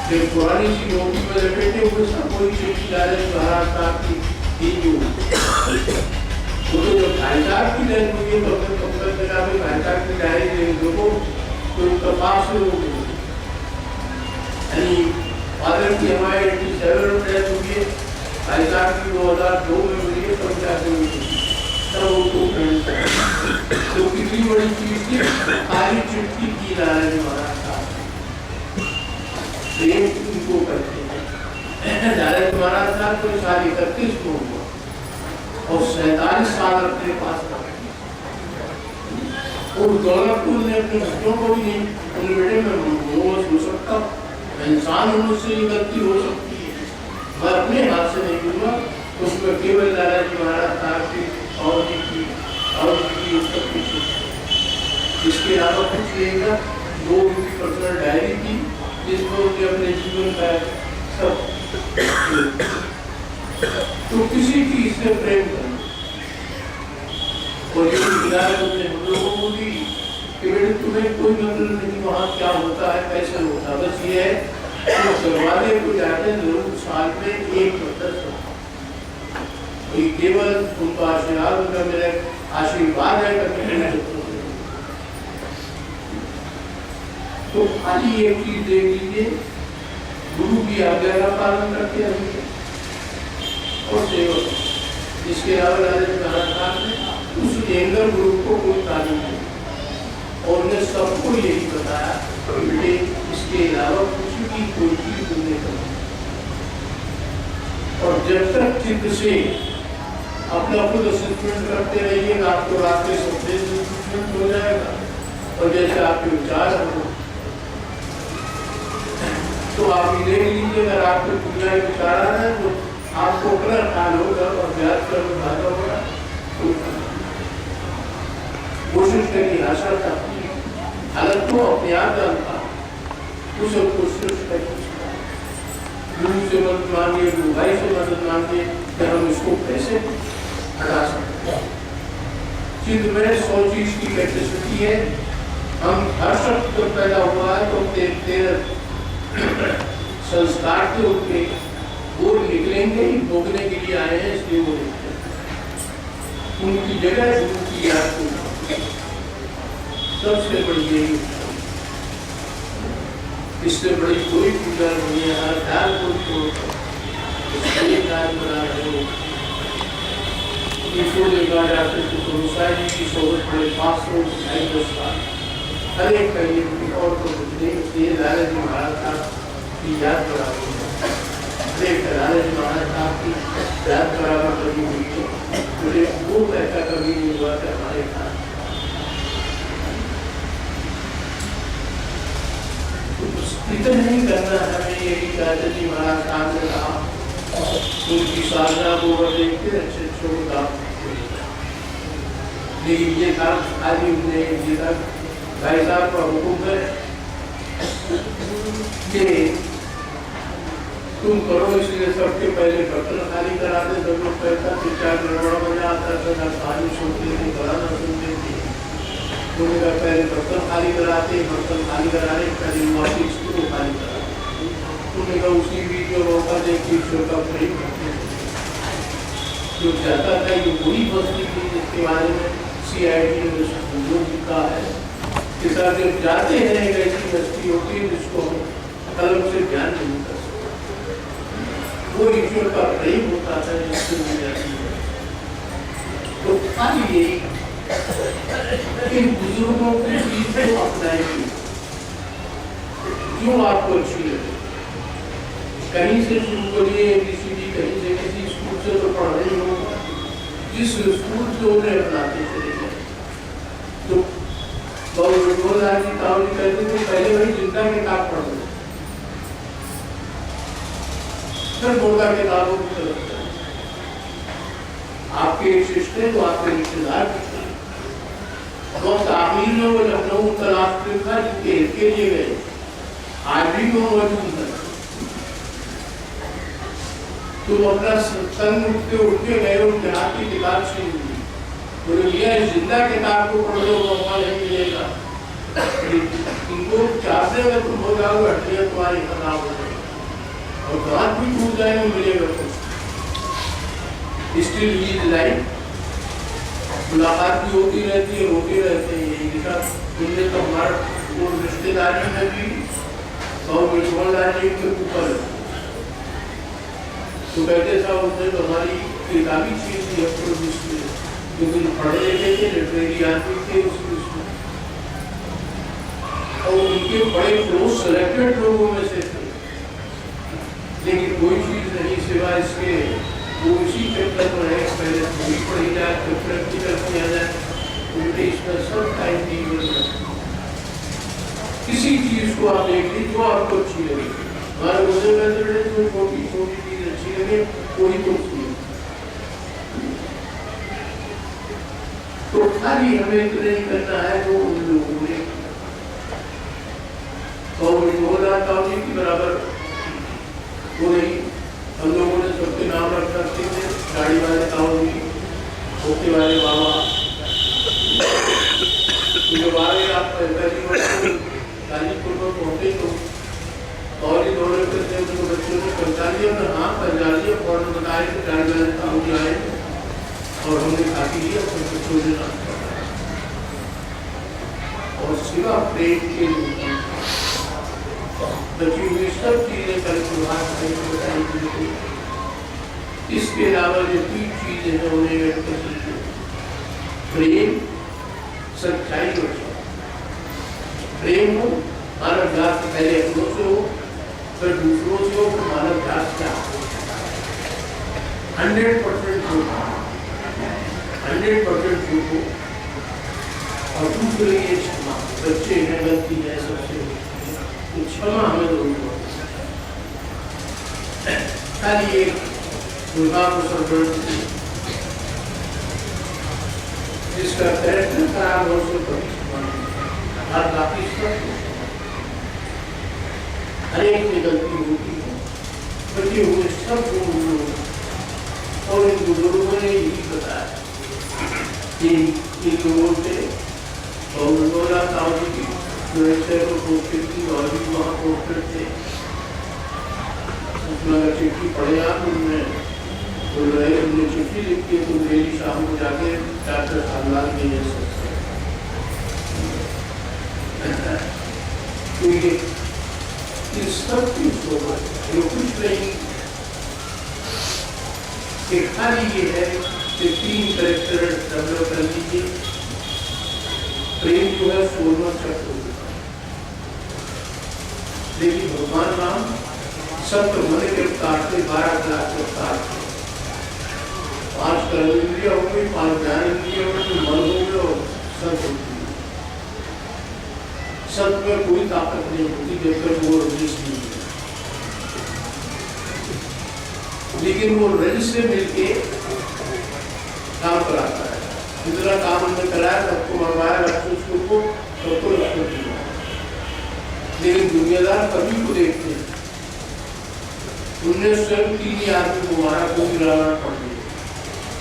कि पुरानी सी नौकरी में लपेटे हुए सब कोई चिट्ठी दादाजी महाराज साहब की थी जो वो तो जब भाई साहब की डेथ हुई है तो अपने कंप्यूटर लगा के भाई साहब की डायरी दे लोगों तो कपास से लोग यानी फादर की हमारे 87 में डेथ हुई है, भाई साहब की 2002 में हुई है, तब जाके हुई है, तब उनको तो कितनी बड़ी चीज थी, खाली चिट्ठी की दादाजी महाराज साहब प्रेम उनको करते हैं। दादाजी महाराज साहब को साल 31 को हुआ और 47 साल अपने पास रखे, और दौलतपुर ने अपने बच्चों को भी नहीं, उन बेटे में हो सकता इंसान, उनसे गलती हो सकती है, मैं अपने हाथ से नहीं दूंगा, उसमें केवल दादाजी महाराज साहब की और की सब कुछ, इसके अलावा कुछ नहीं था। 2 उनकी पर्सनल डायरी थी जिसमें उनके अपने जीवन का सब, तो किसी चीज से प्रेम करना और ये हम लोगों को भी कि बेटे तुम्हें कोई मतलब नहीं वहाँ क्या होता है कैसे होता है, बस ये है कि दरवाजे को जाते जरूर साल में 1 मतलब केवल उनका आशीर्वाद, उनका मेरा आशीर्वाद है कभी। तो खाली एक चीज देख लीजिए, गुरु की आज्ञा का पालन करते हैं और सेवक। इसके अलावा राजेश महाराज साहब ने उस एंगर गुरु को कोई तालीम नहीं और उन्हें सबको यही बताया बेटे इसके अलावा कुछ भी कोई चीज तुमने करनी, और जब तक चित्त से अपना खुद असेसमेंट करते रहिएगा आपको रात के सपने से असेसमेंट हो जाएगा, और जैसे आपके विचार हो तो आप ये देख लीजिए अगर आपको पूजा विचार आ रहा है तो आपको अपना ख्याल होगा और व्याज कर भागा होगा। कोशिश करिए, आशा करती हालत तो अपने आप जानता उसे कोशिश करिए, गुरु से मदद मांगिए, गुरु भाई से मदद मांगिए कि हम इसको कैसे हटा सकते हैं। चित्त में 100 चीज की कैपेसिटी है। हम हर शब्द जब पैदा हुआ है तो तेरे संस्कार के उनके वो निकलेंगे ही, भोगने के लिए आए हैं इसलिए वो उनकी जगह गुरु की याद को सबसे बड़ी यही, इससे बड़ी कोई पूजा नहीं है। हर ख्याल को बना रहे हो देखा जाते तो जी की सोबत बड़े 500 साल हर एक कहिए और तो कुछ नहीं, इसलिए दादाजी महाराज साहब की याद बराबर दादाजी महाराज साहब की याद बराबर कभी हुई है, मुझे वो ऐसा कभी नहीं हुआ कि हमारे साथ इतना नहीं करना। हमें यही दादाजी महाराज साहब ने कहा उनकी साधना को देखते अच्छे अच्छे काम, लेकिन ये काम खाली उन्हें ये भाई साहब का हुक्म है कि तुम करो, इसलिए सबके पहले बर्तन खाली कराते, सब लोग पैसा 4 गड़बड़ा बजा आता था, पानी छोड़ते थे, कराना सुनते थे, उन्होंने कहा पहले बर्तन खाली कराते, बर्तन खाली कराने पहले वापिस को खाली कराते, उन्होंने कहा उसी बीच में मौका देख ईश्वर का प्रेम करते जो चाहता था ये वही बस्ती थी जिसके बारे में CID ने जो लिखा है कि सर जब जाते हैं एक ऐसी बस्ती होती है जिसको हम कलम से ध्यान नहीं कर सकते, वो ईश्वर का प्रेम होता था जिससे मिल जाती है। तो खाली यही इन बुजुर्गों की चीज को अपनाएंगे जो आपको अच्छी लगे, कहीं से शुरू करिए ABCD, कहीं से किसी स्कूल से तो पढ़ रही होगा, जिस स्कूल से उन्हें अपनाते चले गए। तो बहुत जी ताऊ जी कहते थे पहले वही जिंदा किताब पढ़ लो, फिर बोलता किताबों की तरफ आपके एक शिष्य तो आपके रिश्तेदार बहुत आखिर में वो लखनऊ तलाश था जिनके लिए गए, आज भी वो मौजूद है। तुम अपना संग उठते गए उनके हाथ की किताब छीन ली, बोले भैया इस जिंदा किताब को पढ़ लो मौका नहीं मिलेगा, इनको चाहते हुए तुम हो जाओगे, हड्डियां तुम्हारी खराब हो जाएगी और दांत भी टूट जाएंगे, मिलेगा कुछ स्टिल लीज लाइफ। मुलाकात भी होती रहती है, होती रहती है, यही लिखा तुमने तो हमारे रिश्तेदारी में भी और मिठवादारी के ऊपर तो कहते साहब उसने तो हमारी किताबी चीज थी क्योंकि पढ़े लिखे थे, लिटरेरी आदमी थे उसमें, और उनके बड़े क्लोज सेलेक्टेड लोगों में से थे, लेकिन कोई चीज नहीं सिवाय इसके वो इसी चैप्टर में है, पहले पूरी पढ़ी जाए फिर प्रैक्टिकल किया जाए, उनके इसमें सब टाइम दी हुई। किसी चीज को आप देखिए जो आपको अच्छी लगे, हमारे मुझे छोटी छोटी चीज अच्छी हमें इतना ही करना है जो उन लोगों ने ताऊ जी की बराबर वो नहीं। हम लोगों ने सबके नाम रख रखे थे, गाड़ी वाले ताऊ जी, होके वाले बाबा। जब आगे आप पहली बार गाजीपुर में पहुंचे तो और ही दौड़े करते उनको बच्चों ने पहचान लिया, और हाँ पहचान लिया, फौरन बताया कि गाड़ी वाले ताऊ जी आए और हमने खाती लिया और बच्चों ने नाम और सिवा प्रेम के लिए बची हुई सब चीजें कल बताई गई। इसके अलावा जो 3 चीजें हैं उन्हें व्यक्त कर प्रेम, सच्चाई और प्रेम हो मानव जात से पहले अपनों से हो, फिर दूसरों से हो, फिर मानव जात से 100% हो, 100% हो। और दूसरे ये क्षमा, बच्चे हैं गलती है सबसे, क्षमा हमें जरूर खाली एक दुर्गा को सर्वण जिसका कैरेक्टर खराब हो उसको हर काफी हर एक में गलती होती है, बचे हुए सब लोग और इन बुजुर्गों ने यही बताया कि इन लोगों से और ताऊ जी की को पोस्टेड थी और भी वहाँ पोस्टेड थे। उसमें अगर चिट्ठी पढ़े आप उनमें तो उन्होंने चिट्ठी लिखी है तो मेरी शाम को जाके डॉक्टर सामलाल के ले सकते तो ये सब कुछ होगा, जो कुछ नहीं खाली ये है कि 3 कैरेक्टर डेवलप कर लीजिए। प्रेम जो है 16वां चक्र, लेकिन भगवान राम सत्य मन के अवतार थे, 12 क्लास के अवतार थे, 5 कर्म इंद्रिय हो गई, 5 ज्ञान इंद्रिय हो गई, मन हो गया और सत्य हो गई। सत्य में कोई ताकत नहीं होती जब तक वो रजिस नहीं है, लेकिन वो रजिस से मिलके काम कराता है। जितना काम हमने कराया सबको मरवाया, रखो को सबको रखो दिया। लेकिन दुनियादार कभी को देखते हैं, उनने स्वयं 3 आदमी को मारा, कोई रावण पड़ गया।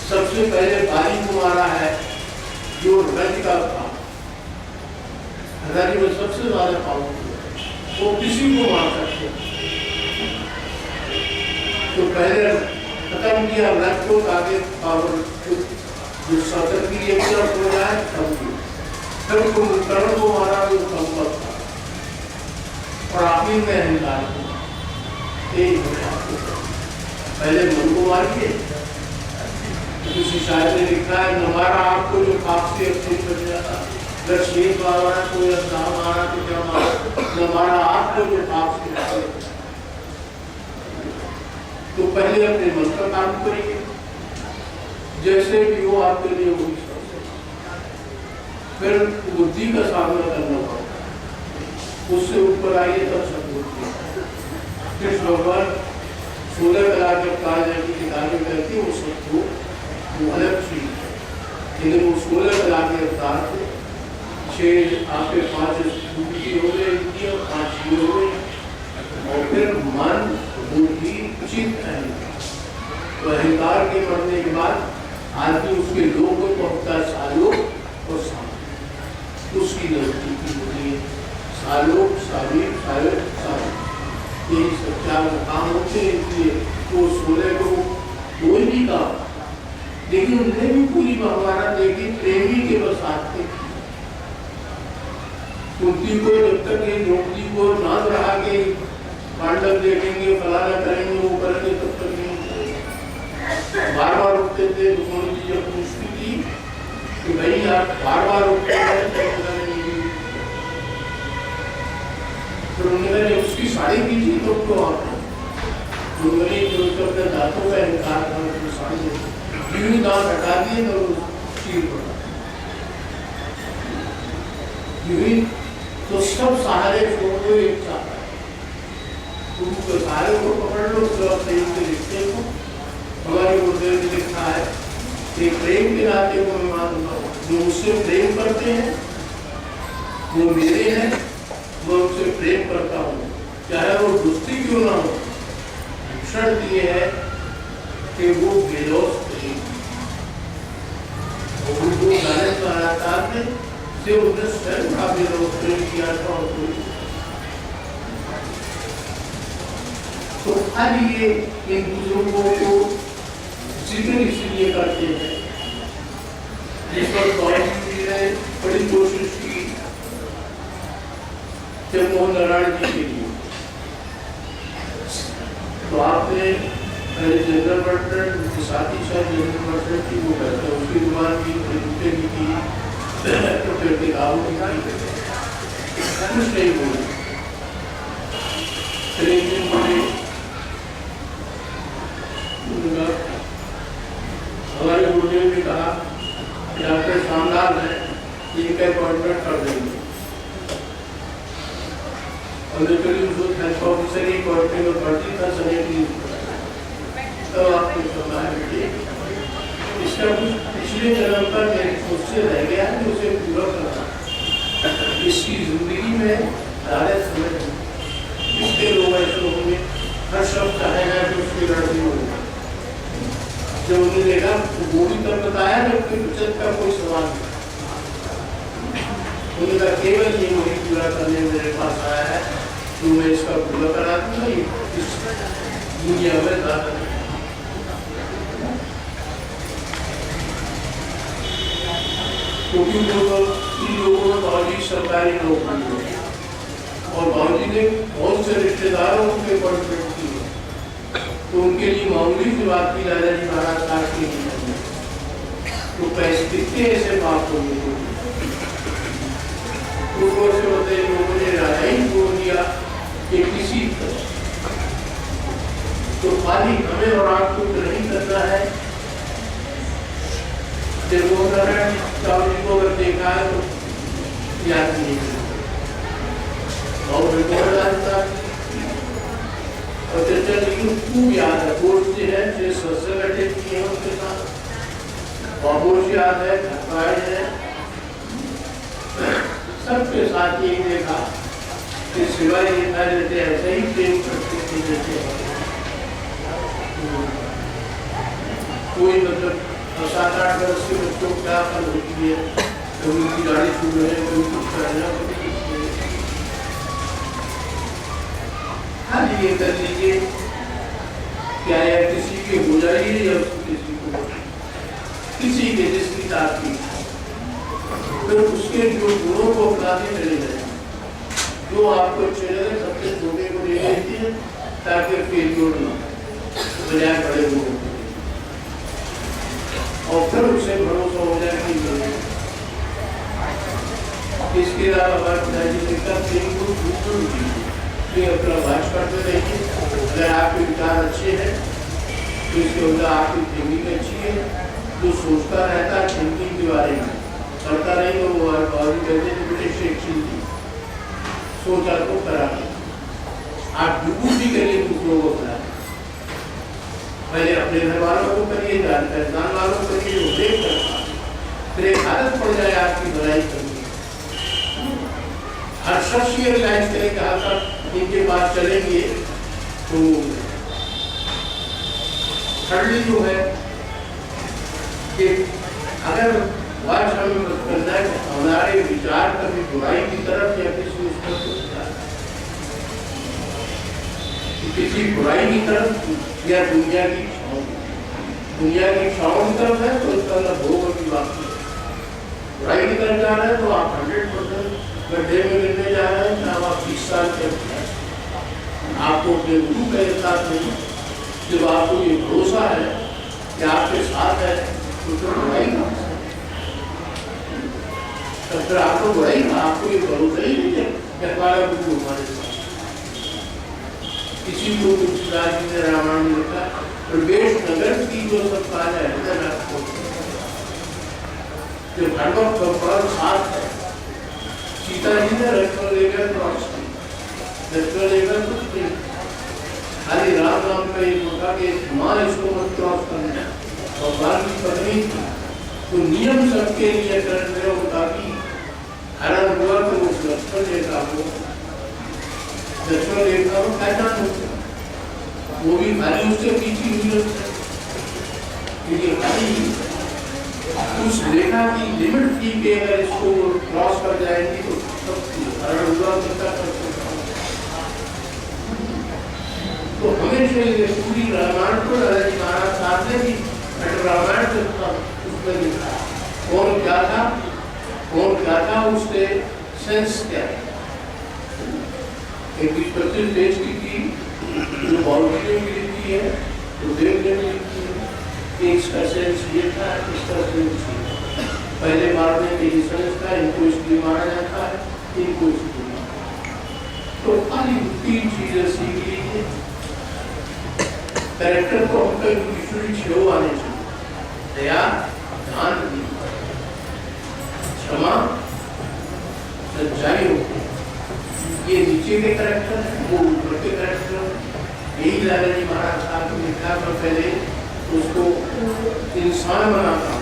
सबसे पहले बाली को मारा है जो रज का था, हजारी में सबसे ज्यादा पावरफुल, वो किसी को मार सकते। तो पहले खत्म किया रज को, आगे पावर जो सतर्क की एक तरफ हो जाए तब कर्ण को मारा जो संपत्त था, और आखिर में अहंकार को पहले मन को मारिए। किसी शायर ने लिखा है न मारा आपको जो पाप से अपने बच जाता, अगर शेर मारा कोई दाम मारा तो क्या मारा, न मारा आपको जो पाप से। तो पहले अपने मन का काम करिए, जैसे भी हो आपके लिए वही सोचें, फिर बुद्धि का सामना करना पड़ता है, उससे ऊपर आइए तब सब होती है। कृष्ण भगवान 16 कला के कार्य की किताबें करती वो सबको वो अलग चीज है, लेकिन वो 16 कला के अवतार थे। 6 आपके 5 बुद्धि हो गए, 5 जीव हो गए, और फिर मन बुद्धि चित्त अहंकार। तो अहंकार के मरने के बाद आदमी उसके लोग को पहुंचता है सालोक और सालोक, उसकी नजदीकी होती है सालोक सालोक सालोक सालोक, यही सब 4 काम होते हैं। इसलिए वो 16 को कोई भी काम, लेकिन उन्हें भी पूरी महाभारत देखी प्रेमी के बसात थे। कुंती को जब तक ये द्रौपदी को नाच रहा के पांडव देखेंगे फलाना करेंगे वो करेंगे तब तक नहीं, बार बार उठते थे। दुश्मन जी जब पूछती थी कि भाई आप बार बार उठते हैं तो उन्होंने उसकी साड़ी खींची तो क्यों आप उन्होंने जो अपने दांतों का इनकार कर साड़ी यूं दांत हटा दिए तो चीर पड़ा यूं, तो सब सहारे छोड़ो एक चाहता है, तुम सहारे को पकड़ लो सब सही से लिखते हो। हमारे गुरुदेव ने लिखा है कि प्रेम के नाते को मैं मानूंगा, जो मुझसे प्रेम करते हैं वो मेरे हैं, मैं उनसे प्रेम करता हूँ, चाहे वो दुष्टी क्यों ना हो। शर्त ये है कि वो बेलौस प्रेम। उनको लालच महाराज ने से उन्हें स्वयं का बेलौस प्रेम किया था। और कोई तो खाली ये इन बुजुर्गों को जिक्र इसलिए करते हैं जिस पर जी ने बड़ी कोशिश की जगमोहन नारायण जी के लिए। तो आपने जनरल वर्टर उनके साथी शायद जनरल वर्टर की वो करते हैं, उसकी दुकान की रुपये की थी तो फिर दिखाओ कुछ नहीं बोले। फिर एक दिन बोले हमारे गुरुदेव ने कहा डॉक्टर शानदार है, एक अपॉइंटमेंट कर देंगे। और हेल्थ ऑफिसर ही क्वार्टर में भर्ती था सनेटरी, तब आपको समझा बेटे इसका कुछ पिछले जन्म का मेरे मुझसे रह गया है, उसे पूरा करना। इसकी जिंदगी में सारे समय इसके लोग ऐसे होंगे, हर शब्द चाहेगा कि उसकी लड़की होगी। जब उन्होंने देखा गोली तब बताया ना कि बचत का कोई सवाल नहीं, उन्होंने कहा केवल ये वही पूरा करने मेरे पास आया है, तो मैं इसका पूरा करा दूंगा। इस दुनिया में ज्यादा क्योंकि इन लोगों में बाबूजी सरकारी नौकरी और बाबूजी ने बहुत से रिश्तेदारों के अपॉइंटमेंट की, तो उनके लिए मामूली सी बात की दादाजी महाराज काट के नहीं, तो पैसे कितने ऐसे बात होंगे। तो लोगों ने राजा ही बोल दिया कि किसी तो खाली हमें और आपको नहीं करना है। जगमोहन नारायण साहब जी को अगर देखा है तो याद नहीं और चर्चा लेकिन खूब याद है। कोर्ट से है जो सत्संग अटेंड किए हैं उनके साथ, बाबूश याद है, खटवाड़ है, सबके साथ यही देखा कि सिवाय ये था जैसे ऐसे ही प्रेम करते थे जैसे कोई मतलब 7-8 वर्ष के बच्चों को क्या फल होती है, कभी उनकी गाड़ी छूट रहे हैं, कभी कुछ करना, कभी हाँ जी ये कर लीजिए क्या या किसी के हो जाइए या किसी को किसी के जिसकी ताकि तो उसके जो गुणों को अपनाते चले जाए, जो आपको अच्छे लगे सबसे छोटे को ले लेती है ताकि फेलियर ना बजाय बड़े लोगों को, और फिर उसे भरोसा हो जाए कि इसके अलावा बात अपना बात करते रहिए। अगर आपके विचार अच्छे हैं तो इसके अंदर आपकी थिंकिंग अच्छी है। जो सोचता रहता है थिंकिंग के बारे में करता नहीं तो वो कहते हैं बड़े शिक्षित थी सोचा तो करा। आप बिल्कुल भी करिए दूसरों को करा, पहले अपने घर वालों को करिए, जान पहचान वालों को करिए, वो देख करता फिर एक आदत पड़ जाए आपकी भलाई करनी। हर शख्स ये रिलाइज करे कि आप इनके पास चलेंगे तो थर्डली जो है कि अगर वाच हमें करना है कि हमारे विचार कभी बुराई की तरफ या किसी बुराई की तरफ या दुनिया की इच्छाओं की तरफ है तो इसका मतलब भोग की बात नहीं। बुराई की तरफ जा रहे हैं तो आप 100% गड्ढे में गिरने जा रहे हैं, आप 20 साल के आपको अपने गुरु के साथ नहीं, जब आपको ये भरोसा है कि आपके साथ है तो फिर बुराई कहाँ से, तब फिर आपको बुराई ना, आपको ये भरोसा ही नहीं है कि हमारा गुरु हमारे साथ। किसी को तुलसीदास जी ने रामायण में लिखा प्रवेश नगर की जो सब कहा जाए जो भागवत का साथ है। सीता जी ने लक्ष्मण लेकर क्रॉस की, लक्ष्मण लेकर कुछ नहीं, खाली राम नाम का एक होता कि माँ इसको मत क्रॉस करना। भगवान की पत्नी थी तो नियम सबके लिए कर रहे हो ताकि हरण हुआ तो उस लक्ष्मण रेखा को पहचान हो, वो भी खाली उससे पीछे हुई होती है, क्योंकि खाली उस रेखा की लिमिट थी कि अगर इसको क्रॉस कर जाएंगी तो सब हरण हुआ कर सकता। तो हमेशा ये पूरी रामायण को महाराज साहब ने भी रामायण से उसमें लिखा कौन क्या था उसके सेंस क्या है। एक 25 पेज की थी जो बाउंड्री में लिखी है तो देखने में लिखी है, इसका सेंस ये था, इसका सेंस ये था। पहले मारने के लिए सेंस था, इनको इसलिए मारा जाता है, इनको इसलिए। तो खाली 3 चीजें सीख लीजिए। कैरेक्टर को हमको यूजुअली 6 आने चाहिए: दया, ध्यान, क्षमा, सच्चाई होती है। ये नीचे के कैरेक्टर है, वो ऊपर के कैरेक्टर है। यही लाला जी महाराज साहब ने लिखा था, पहले उसको इंसान बनाता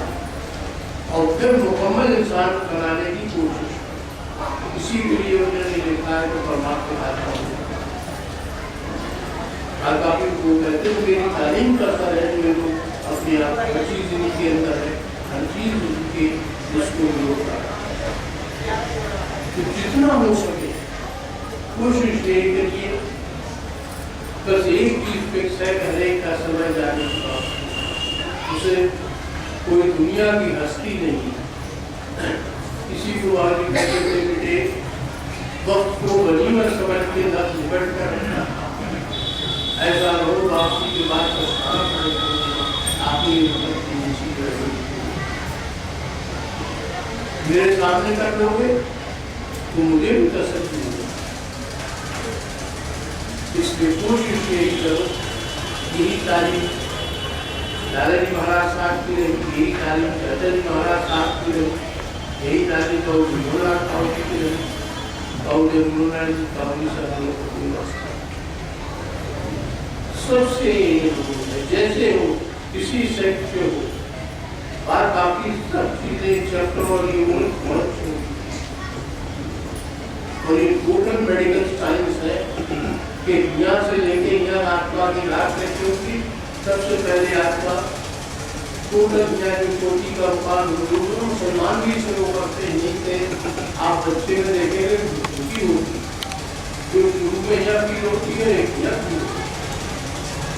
और फिर मुकम्मल इंसान बनाने की कोशिश, इसी के लिए उन्होंने लिखा है तो परमात्मा आता हूँ। काफी वो कहते हैं मेरी तालीम करता रहे, मेरे को अपने आप हर चीज के अंदर है, हर चीज उनके जिसको होता है। तो जितना हो सके कोशिश ये करिए, बस एक चीज फिक्स है, हर एक का समय जाने के बाद उसे कोई दुनिया की हस्ती नहीं। किसी को आज कहते बेटे वक्त को गनीमत समझ के लफ्ज निकट कर रखना, ऐसा लोग आपकी के बाद मेरे सामने कर लोगे तो मुझे भी तसल्ली होगी। इसलिए कोशिश यही करो, यही तालीम लाला जी महाराज साहब की रही, यही तालीम चाचा जी महाराज साहब की रही, यही तालीम की रही, सबसे जैसे हो किसी सेक्ट से हो, बात बाकी सब चीजें चैप्टर और ये और ये टोटल मेडिकल साइंस है कि यहाँ से लेके यहाँ आत्मा की लाभ कैसे होगी। सबसे पहले आत्मा टोटल कोटि का उपान मुसलमान भी शुरू करते नहीं थे। आप बच्चे में देखेंगे दुखी होती जो शुरू में यहाँ फील होती है, यहाँ फील होती है,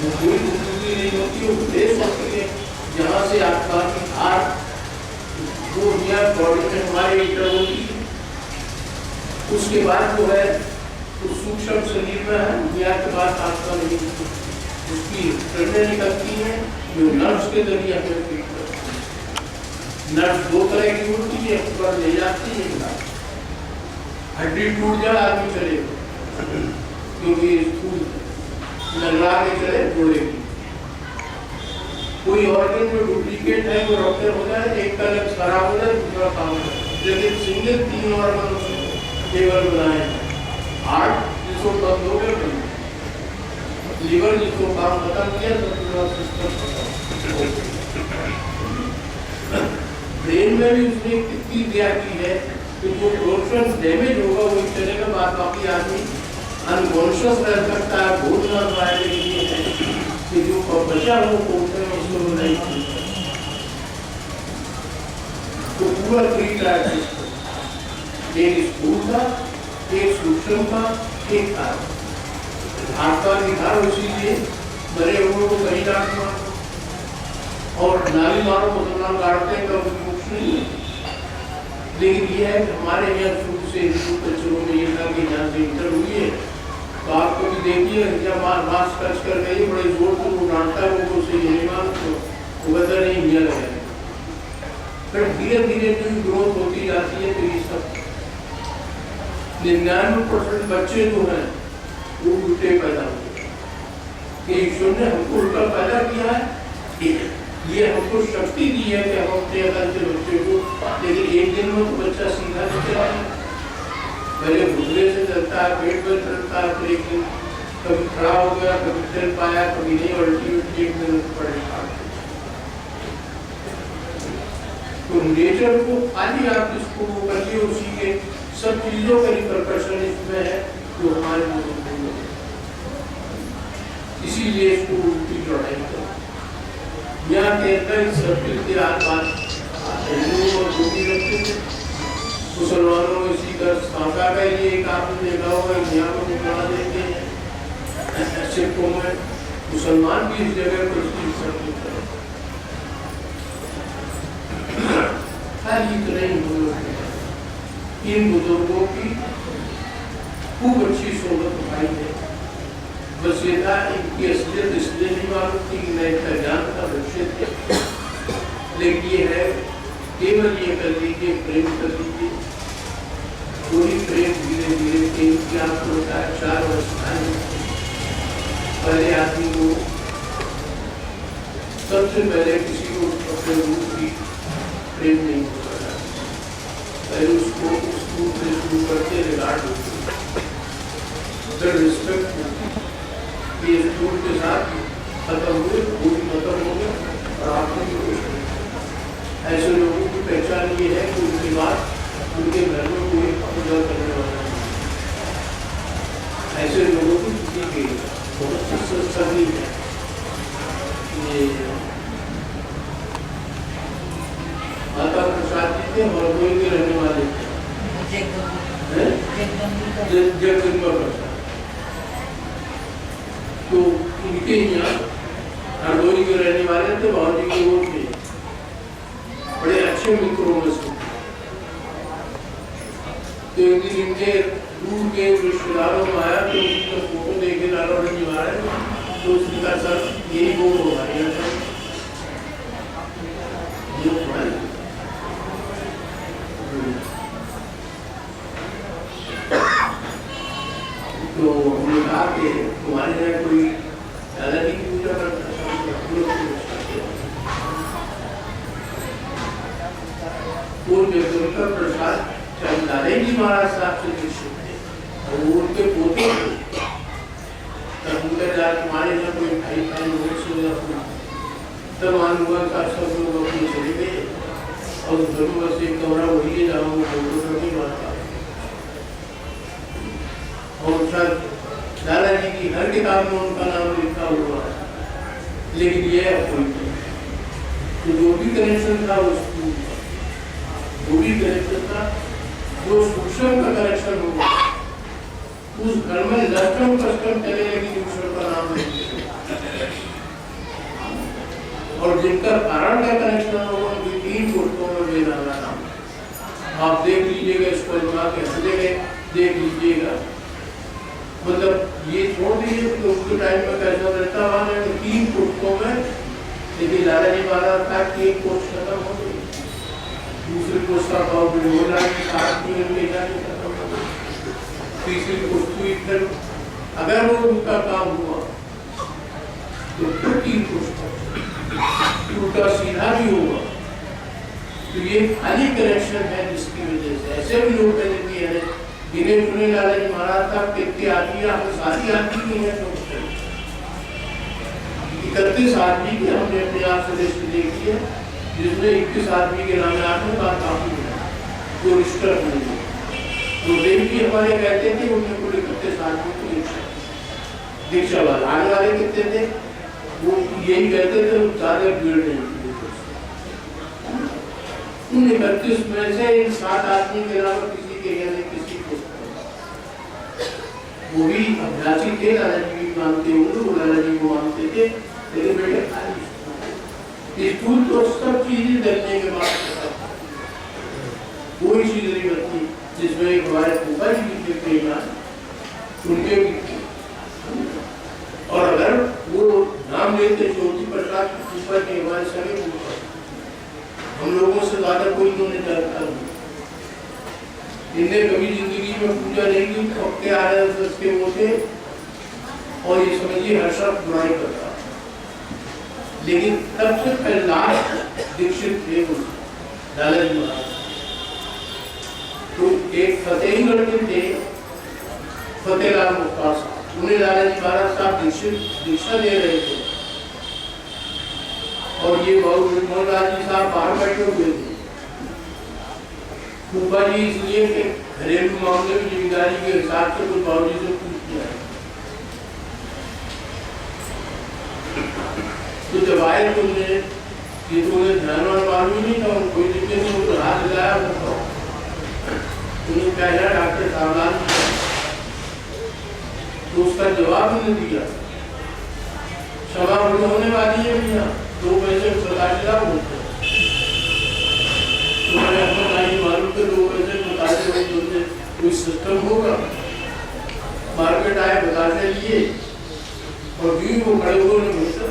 वो कोई दुखी नहीं होती, वो देश होती है जहाँ से आत्मा की हार वो यहाँ बॉडी में हमारे इंटर होती है। उसके बाद जो है तो सूक्ष्म शरीर में है, यहाँ के बाद आत्मा नहीं होती, उसकी प्रेरणा निकलती है जो नर्व्स के जरिए हमें फील करती है। नर्व्स 2 तरह की होती है, ऊपर ले जाती है, हड्डी टूट जाए आदमी चलेगा क्योंकि लगा के चले जोड़ेगी। कोई ऑर्गन जो डुप्लीकेट है वो रप्चर हो जाए, एक का लक्ष्य खराब हो जाए, दूसरा काम हो जाए, लेकिन सिंगल 3 ऑर्गन केवल बनाए। हार्ट जिसको बंद हो गया, लीवर जिसको काम खत्म किया, तो पूरा सिस्टम ब्रेन में भी उसने कितनी दिया की है कि जो प्रोटॉन डैमेज होगा वो चलेगा, बाद बाकी आदमी अनकॉन्शियस रह सकता है, भूल ना पाए, लेकिन ये है कि जो बचा वो पोर्शन उसको नहीं तो पूरा 3 टाइप सिस्टम, एक स्थूल का, एक सूक्ष्म का, एक कारण। आत्मा निखार इसीलिए मरे हुए को कहीं काट मारो और नाली मारो मुसलमान काटते हैं तो मोक्ष नहीं है। लेकिन ये है कि हमारे यहाँ शुरू से हिंदू कल्चरों में ये था कि यहाँ से इंटर हुई है तो आपको भी देखिए जब मास्क टच कर गई बड़े जोर से वो डांटता है, वो उसे यही मान तो वो कहता नहीं इंडिया लगा। फिर धीरे धीरे जो ग्रोथ होती जाती है तो ये सब 99% बच्चे जो हैं वो उल्टे पैदा होते हैं। ईश्वर ने हमको उल्टा पैदा किया है, ये हमको शक्ति दी है कि हम अपने अकल से बच्चे को, लेकिन एक दिन में तो बच्चा सीधा नहीं चलेगा, पहले घुटने से चलता है, पेट पर चलता है, फिर एक दिन कभी खड़ा हो गया, कभी चल पाया, कभी नहीं, अल्टीमेटली एक दिन पड़ेगा। तो नेचर को खाली आप इसको वो करके उसी के सब चीजों का रिपरकशन इसमें है जो हमारे बुजुर्गों ने, इसीलिए इसको उल्टी लड़ाई कर यहाँ के अंदर सर्किल के आसपास हिंदुओं और जोगी रखते थे, मुसलमानों में इसी का सांसा का ये एक आपने देखा होगा यहाँ को बना देते हैं सिखों में, मुसलमान भी इस जगह पर इसकी सर्किल करें खाली इतना ही बुजुर्ग इन बुजुर्गों की खूब अच्छी सोबत पाई है। बस ये था इनकी असलियत इसलिए नहीं मालूम थी कि मैं इनका ज्ञान का लक्ष्य थे, लेकिन ये है केवल ये कर लीजिए, प्रेम कर लीजिए, पूरी प्रेम धीरे धीरे प्रेम की आपको होता है 4 अवस्थाएं। पहले आदमी को सबसे पहले किसी को अपने रूप की प्रेम नहीं होता, पहले उसको उस रूप से शुरू करके रिगार्ड होती है, रिस्पेक्ट होती है, ये स्कूल के साथ खत्म हुए, वो भी खत्म हो गया और आपने भी कुछ ऐसे लोगों की पहचान ये है कि उनके बाद उनके घर में कोई पूजा करने वाला नहीं, ऐसे लोगों की छुट्टी गई बहुत सभी है। ये माता प्रसाद जी थे और कोई के रहने वाले थे जगदम्बा प्रसाद, तो इनके यहाँ हरदोई के रहने वाले थे, बाबू जी के वो थे बड़े अच्छे मित्रों में से। तो एक दिन इनके दूर के रिश्तेदारों में आया तो उसका फोटो देखे लाला जी महाराज, तो उसने कहा सर यही वो होगा तो हमने कहा कि तुम्हारे यहाँ कोई दादाजी की पूजा करता जगदम्बा प्रसाद दादाजी महाराज साहब से दीक्षित थे और वो उनके पोते तुम्हारे यहाँ कोई भाई भाई तब मान हुआ का सब लोग अपने चले गए और जरूर से कमरा वही है जहाँ वो फोटो नहीं मारता और सर दादाजी की हर किताब में उनका नाम लिखा हुआ है, लेकिन ये तो जो भी कनेक्शन था उसको वो भी कनेक्शन था, जो सूक्ष्म का कनेक्शन होगा उस घर में लक्षण कष्टम चले, लेकिन ईश्वर का नाम नहीं और जिनका कारण का कनेक्शन होगा उनकी 3 पुस्तकों में लेना नाम आप देख लीजिएगा, इसको देख लीजिएगा, मतलब ये छोड़ दीजिए कि उसके टाइम में कैसा रहता हुआ 3 पुस्तकों में, लेकिन लाला जी महाराज था कि एक पोस्ट खत्म हो गई, दूसरी पोस्ट का भाव हो रहा है, तीसरी पोस्ट हुई, फिर अगर वो उनका काम हुआ तो फिर 3 पोस्ट उनका सीधा भी होगा, तो ये खाली कनेक्शन है जिसकी वजह से ऐसे भी लोग कहते हैं गिने चुने लाला जी महाराज था कितने आदमी हमने सारी आदमी नहीं है, 31 आदमी की हमने अपने आप से लिस्ट देखी है, जिसमें 21 आदमी के नाम आने का काफी है, जो रजिस्टर नहीं है। तो देव जी हमारे कहते थे उन्हें पूरे 31 आदमी की दीक्षा वाला आने वाले कितने थे, वो यही कहते थे ज्यादा भीड़ नहीं थी। उन 31 में से इन 7 आदमी के अलावा किसी के यानी किसी को वो भी अभ्यासी थे, दादाजी भी मानते होंगे, वो दादाजी को मानते थे, लेकिन बेटे खाली स्कूल तो सब चीजें डरने के बाद कोई चीज नहीं बनती, जिसमें एक हमारे फूफा जी की प्रेमान उनके भी, और अगर वो नाम लेते ज्योति प्रसाद फूफा के हमारे सभी फूफा, हम लोगों से ज्यादा कोई उन्होंने जानता नहीं, इनने कभी जिंदगी में पूजा नहीं की, पक्के आ रहे उसके वो थे और ये समझिए हर शब्द बुराई करता, लेकिन सबसे पहले लास्ट दीक्षित थे लाला जी महाराज। तो एक फतेहगढ़ के थे फतेहलाल मुख्तार साहब, उन्हें लाला जी महाराज साहब दीक्षा दे रहे थे और ये मोहनलाल जी साहब बाहर बैठे हुए थे, फूफा जी इसलिए कि घरेलू मामले में जिम्मेदारी के हिसाब से कुछ बाबूजी से पूछ किया है। तो जब आए तुमने ये तो उन्हें ध्यान वाला मालूम ही नहीं था, कोई दिक्कत नहीं, तो हाथ लगाया उन्हें कहा डॉक्टर सावधान, तो उसका जवाब उन्होंने दिया क्षमा होने वाली है भैया, 2 पैसे बताया बोलते तुम्हारे अपना नहीं मालूम के 2 पैसे बताते तुमने कोई सिस्टम होगा। मार्केट आए बताने लिए और भी वो खड़े हुए नहीं बोलता।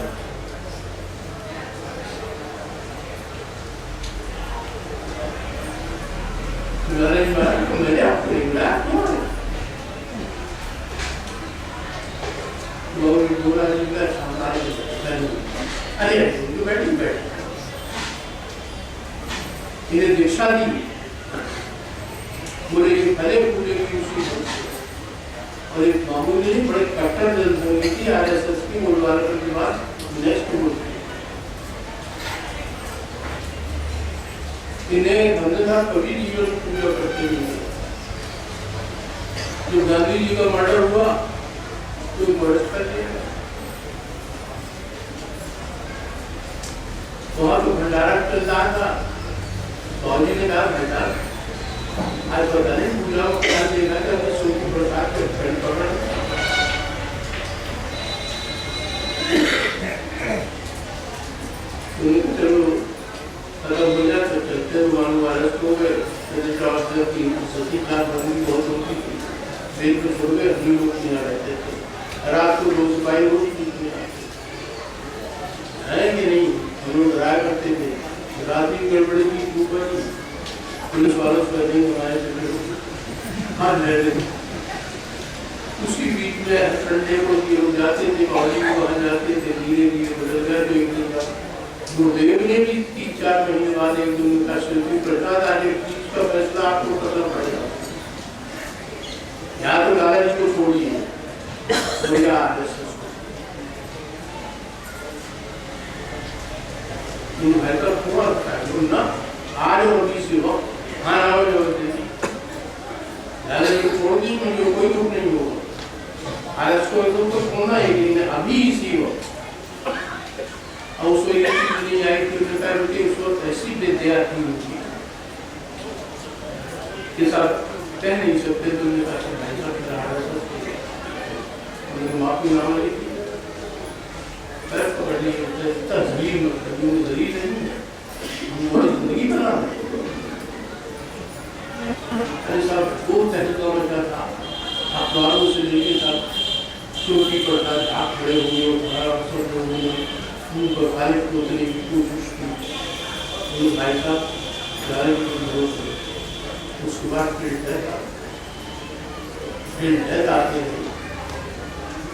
मैंने आपको नहीं बुलाया, बोला अरे बैठी इन्हें दीक्षा दी, बोले कि पहले पूरे की उसकी और एक मामूली नहीं बड़े कट्टर जनसंघ की आरएसएस की मूलवार के बाद नेक्स्ट बोलती इन्हें धंधेदार कभी जीवन पूरा करते नहीं। जो गांधी जी का मर्डर हुआ तो मर्डर कर लिया, वहां तो भंडारा चल रहा था, बाबूजी ने कहा भंडारा आज पता नहीं पूजा को क्या देगा कि हमें सूखी प्रसाद के फ्रेंड पकड़ चलो अगर हो जाए तो चलते वायरस हो गए, सती क्लास बंदी बहुत होती थी, दिन को छोड़ गए, हम लोग यहाँ रहते थे, रात को 2 सिपाही रोज पीछे है कि नहीं, हम लोग डराया करते थे, रात की गड़बड़ी की ऊपर पुलिस वालों से हमारे हाँ उसी बीच में संडे को लोग जाते थे, कॉलेज को वहाँ जाते थे, धीरे धीरे बदल गया। तो एक दिन का गुरुदेव ने भी 3-4 महीने बाद एक दिन का शिल्पी प्रसाद आज एक चीज का फैसला आपको करना पड़ेगा, यहाँ तो दादाजी को छोड़िए का पूरा ना आज और अभी से हो खाना हो दादाजी को छोड़ दी, मुझे कोई दुख नहीं होगा। आज को एकदम तो खोना है लेकिन अभी इसी हो और उसको एक चीज नहीं आई कि उनका बेटी उस वक्त ऐसी बेदयाती होगी कि सब कह नहीं सकते, तो उन्हें कहा भाई साहब उन्हें माफी मांग ली पैर पकड़ ली, इतना जलील मत करिए, जलील नहीं है, हम वो जिंदगी बना अरे साहब वो तहरीका में क्या था, अखबारों से लेके साहब चोटी पड़ता आप खड़े हुए सब लोगों ने उनको खाली पूछने की कोशिश की, भाई साहब भरोसे उसके बाद फिर आते हैं।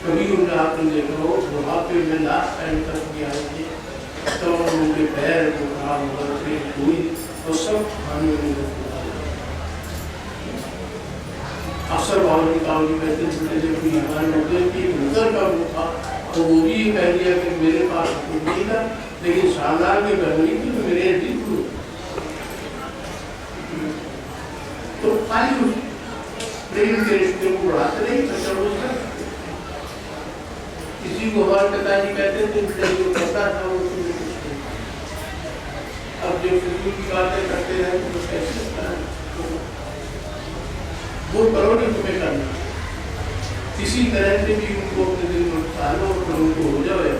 कभी उनका आपने देखा हो बुढ़ापे में लास्ट टाइम तक भी आए थे, तो उनके पैर को खराब हो गए हुई तो सब खाने में अक्सर बावली कावली कहते थे जब कोई हमारे होते कि नजर का वो था तो वो भी कह दिया कि मेरे पास कुछ नहीं था, लेकिन शानदार के घर नहीं थी तो मेरे दिल को तो खाली प्रेम के रिश्ते को बढ़ाते नहीं सकता। किसी को हमारे पिताजी कहते थे जो कहता था वो अब जो फिजूल की बातें करते रहे तो कैसे वो करो नहीं तुम्हें करना, किसी तरह से भी उनको अपने दिल में डालो और उनको हो जाए।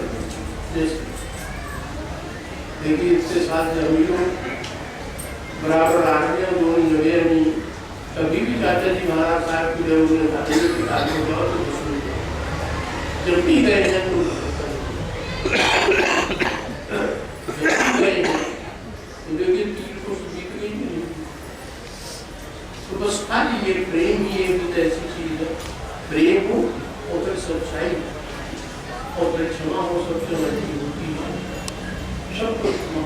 जैसे देखिए इसके साथ अमीरों बराबर आ रहे हैं, दोनों जगह नहीं, कभी भी चाचा जी महाराज साहब की जब उन्हें खाते थे आदमी जाओ तो दुश्मन जब भी गए हैं तो देखिए तीन को बीत गई नहीं, तो बस खाली ये प्रेम ही एक ऐसी चीज है, प्रेम हो और फिर सच्चाई और फिर क्षमा हो, सबसे बड़ी होती है सब कुछ क्षमा।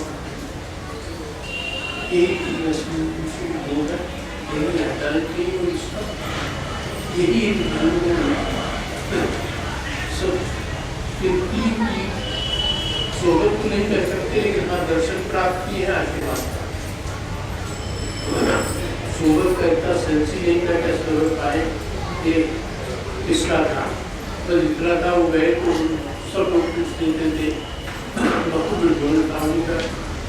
एक दूसरी है यही अदालती यही सब की सोहबत तो नहीं कर सकते, लेकिन हाँ दर्शन प्राप्त किए हैं आशीर्वाद सोबत का इतना सेंसी नहीं था कि समझ पाए कि किसका था, बस इतना था वो गए तो सब लोग कुछ देते थे, बहुत बिल्कुल था उनका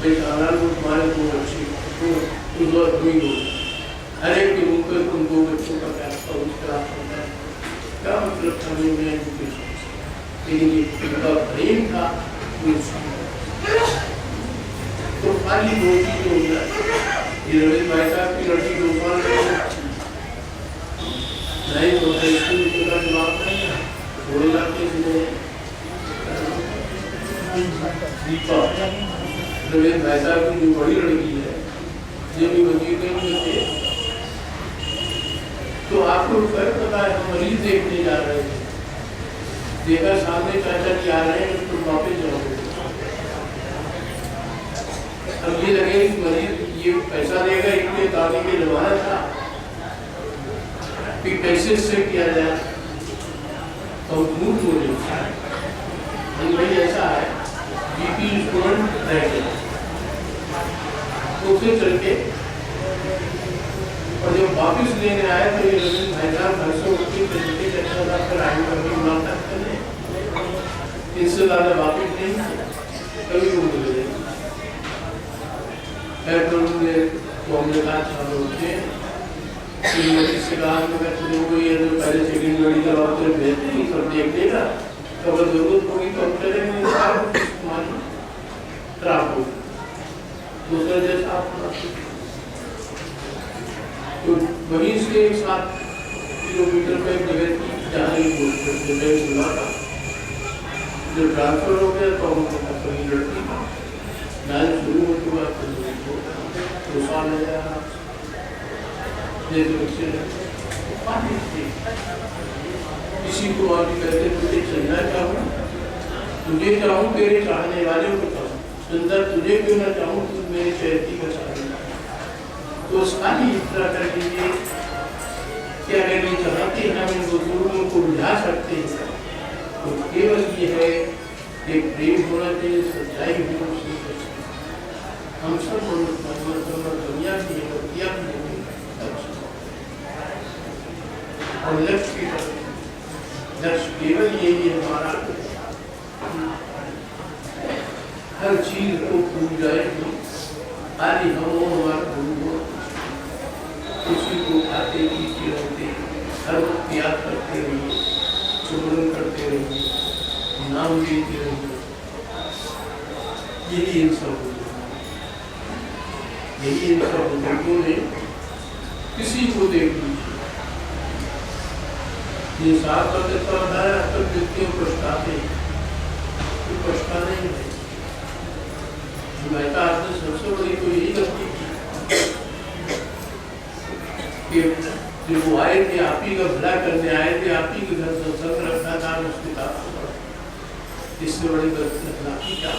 बेचारा वो तुम्हारे दो बच्चे तुम दो आदमी हो, हर एक के मुँह पे तुम दो बच्चों का फैसला उस तरह होता है, क्या मतलब था नहीं मैं एजुकेशन से, लेकिन ये उनका प्रेम था तो खाली दो चीज हो गया। ये रमेश भाई साहब की लड़की 2 साल नहीं होता, स्कूल का जवाब नहीं है, थोड़े लाते इसलिए दीपा रमेश भाई साहब की जो बड़ी लड़की है ये भी वजीर में थे, तो आपको फर्क पता है, हम मरीज देखने जा रहे थे, देखा सामने चाचा जी आ रहे हैं तो वापस जाओगे, अब ये लगे इस मरीज ये पैसा देगा इनके दादी के जमाना था कि कैसे इससे किया जाए, तो झूठ बोले भाई ऐसा है बीपी स्टूडेंट रह गया तो उसे चल के, और जब वापिस लेने आए तो ये रवींद्र भाई साहब घर से उठ के तरीके से अच्छा था फिर आगे करके मुलाकात करने, इससे ज़्यादा वापिस नहीं कभी वो मिले हमने कहा चलो उठे इससे कहा ये जो पहले सेकंड गाड़ी का वापस भेजते हैं सब देख लेगा, तो अगर जरूरत होगी तो हम चलेंगे दूसरा जैसा तो वहीं से 7 किलोमीटर पर जगह की जहाँ सुना था, जब ट्रांसफर हो गया तो हम लड़की मैच शुरू हो चुका तो साल किसी को आप कहते तुझे चलना चाहूँ, तुझे चाहूँ तेरे चाहने वाले को चाहूँ, सुंदर तुझे क्यों ना चाहूँ तुम मेरे चहती का चाहने, तो उसका ही इस तरह कर लीजिए कि अगर ये चाहते हैं हम इन बुजुर्गों को बुझा सकते हैं तो केवल ये है कि प्रेम होना चाहिए, सच्चाई होना चाहिए, हम सब दुनिया की और लक्ष्य केवल यही हमारा हर चीज को भूल जाए, आदि हम हमारा भूल उसी को खाते पीते रहते, हर वक्त याद करते रहिए, सुमरन करते रहिए, नाम लेते रहिए, यही इन सब बुजुर्गों ने किसी को देख लीजिए, ये साथ बताया तब व्यक्ति पछताते तो पछता नहीं है, मेहता आपने सबसे बड़ी तो यही गलती की कि वो आए थे आप ही का भला करने आए थे, आप ही के घर सत्संग रखा था उस किताब को पढ़ा, इससे बड़ी गलती क्या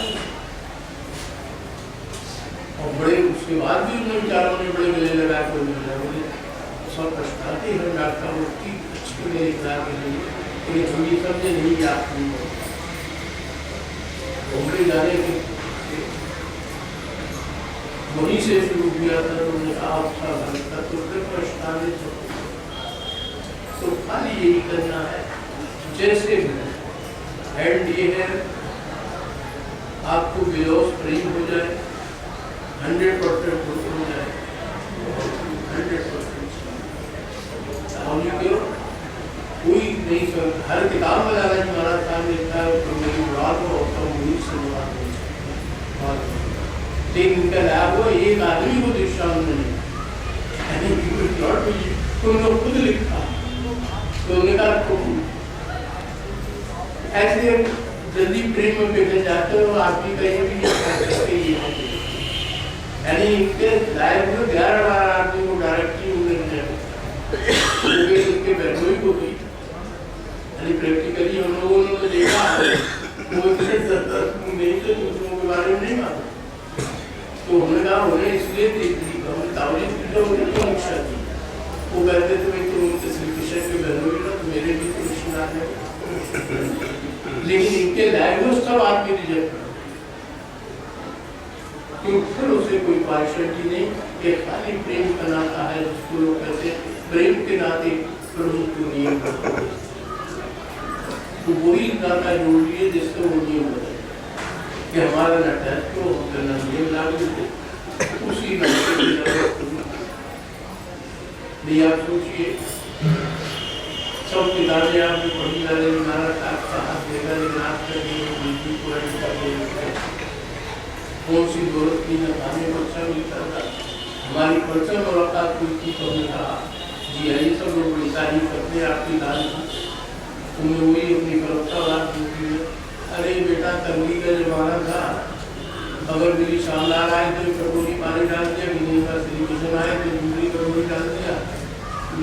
और बड़े उसके बाद भी उन्हें विचारों ने बड़े गले लगा कोई मिले सब पछताते हैं डॉक्टर मुक्ति मेरे इकरार के लिए थोड़ी समझे नहीं आप घूमने जाने के वहीं से शुरू किया था, उन्होंने आपका भरता तो फिर पछताने तो खाली यही करना है जैसे एंड ये है आपको विरोध प्रेम हो जाए 100% हो जाए 100% कोई नहीं कर, हर किताब में दादा जी महाराज साहब ने लिखा है तो मेरी मुराद हो तो मुझे से मुराद हो, लेकिन उनका लाभ हुआ एक आदमी को दृष्टांत नहीं, तो उन्होंने खुद लिखा तो उन्होंने कहा ऐसे जल्दी प्रेम में बिगड़ जाते हो आप भी कहीं यानी इनके लाइफ में 11 बार आदमी को डायरेक्टली उनके बैठोई को भी यानी प्रैक्टिकली हम लोगों ने देखा वो इतने नहीं थे दूसरों के बारे में नहीं मालूम, तो हमने कहा उन्हें इसलिए परीक्षा दी वो कहते थे भाई तुम उनके श्री कृष्ण के बैठोई ना तो मेरे भी कृष्ण आ गए, लेकिन इनके लाइफ में सब आदमी रिजेक्ट फिर उसे से कोई पार्शलिटी नहीं, ये खाली प्रेम का नाता है जिसको लोग कहते हैं प्रेम के नाते प्रभु को नियम बदल, तो वही नाता जोड़ लिए जिससे वो नियम बदल कि हमारा नाता क्यों करना नियम लागू उसी नाते की जरूरत नहीं। आप सोचिए सब किताबें आपने पढ़ी जा रही साहब देखा लेकिन आप कौन सी दौलत की न खाने को अच्छा मिलता था। हमारी पर्सनल मुलाकात हुई थी तो हमने कहा जी आइए सब लोग बड़ी तारीफ करते हैं आपकी दान की, तुमने वही अपनी प्रवक्ता बात की है। अरे बेटा तंगी का जमाना था, अगर मेरी शानदार आए तो कटोरी पानी डाल दिया, विनय का श्रीकृष्ण आए तो दूसरी कटोरी डाल दिया,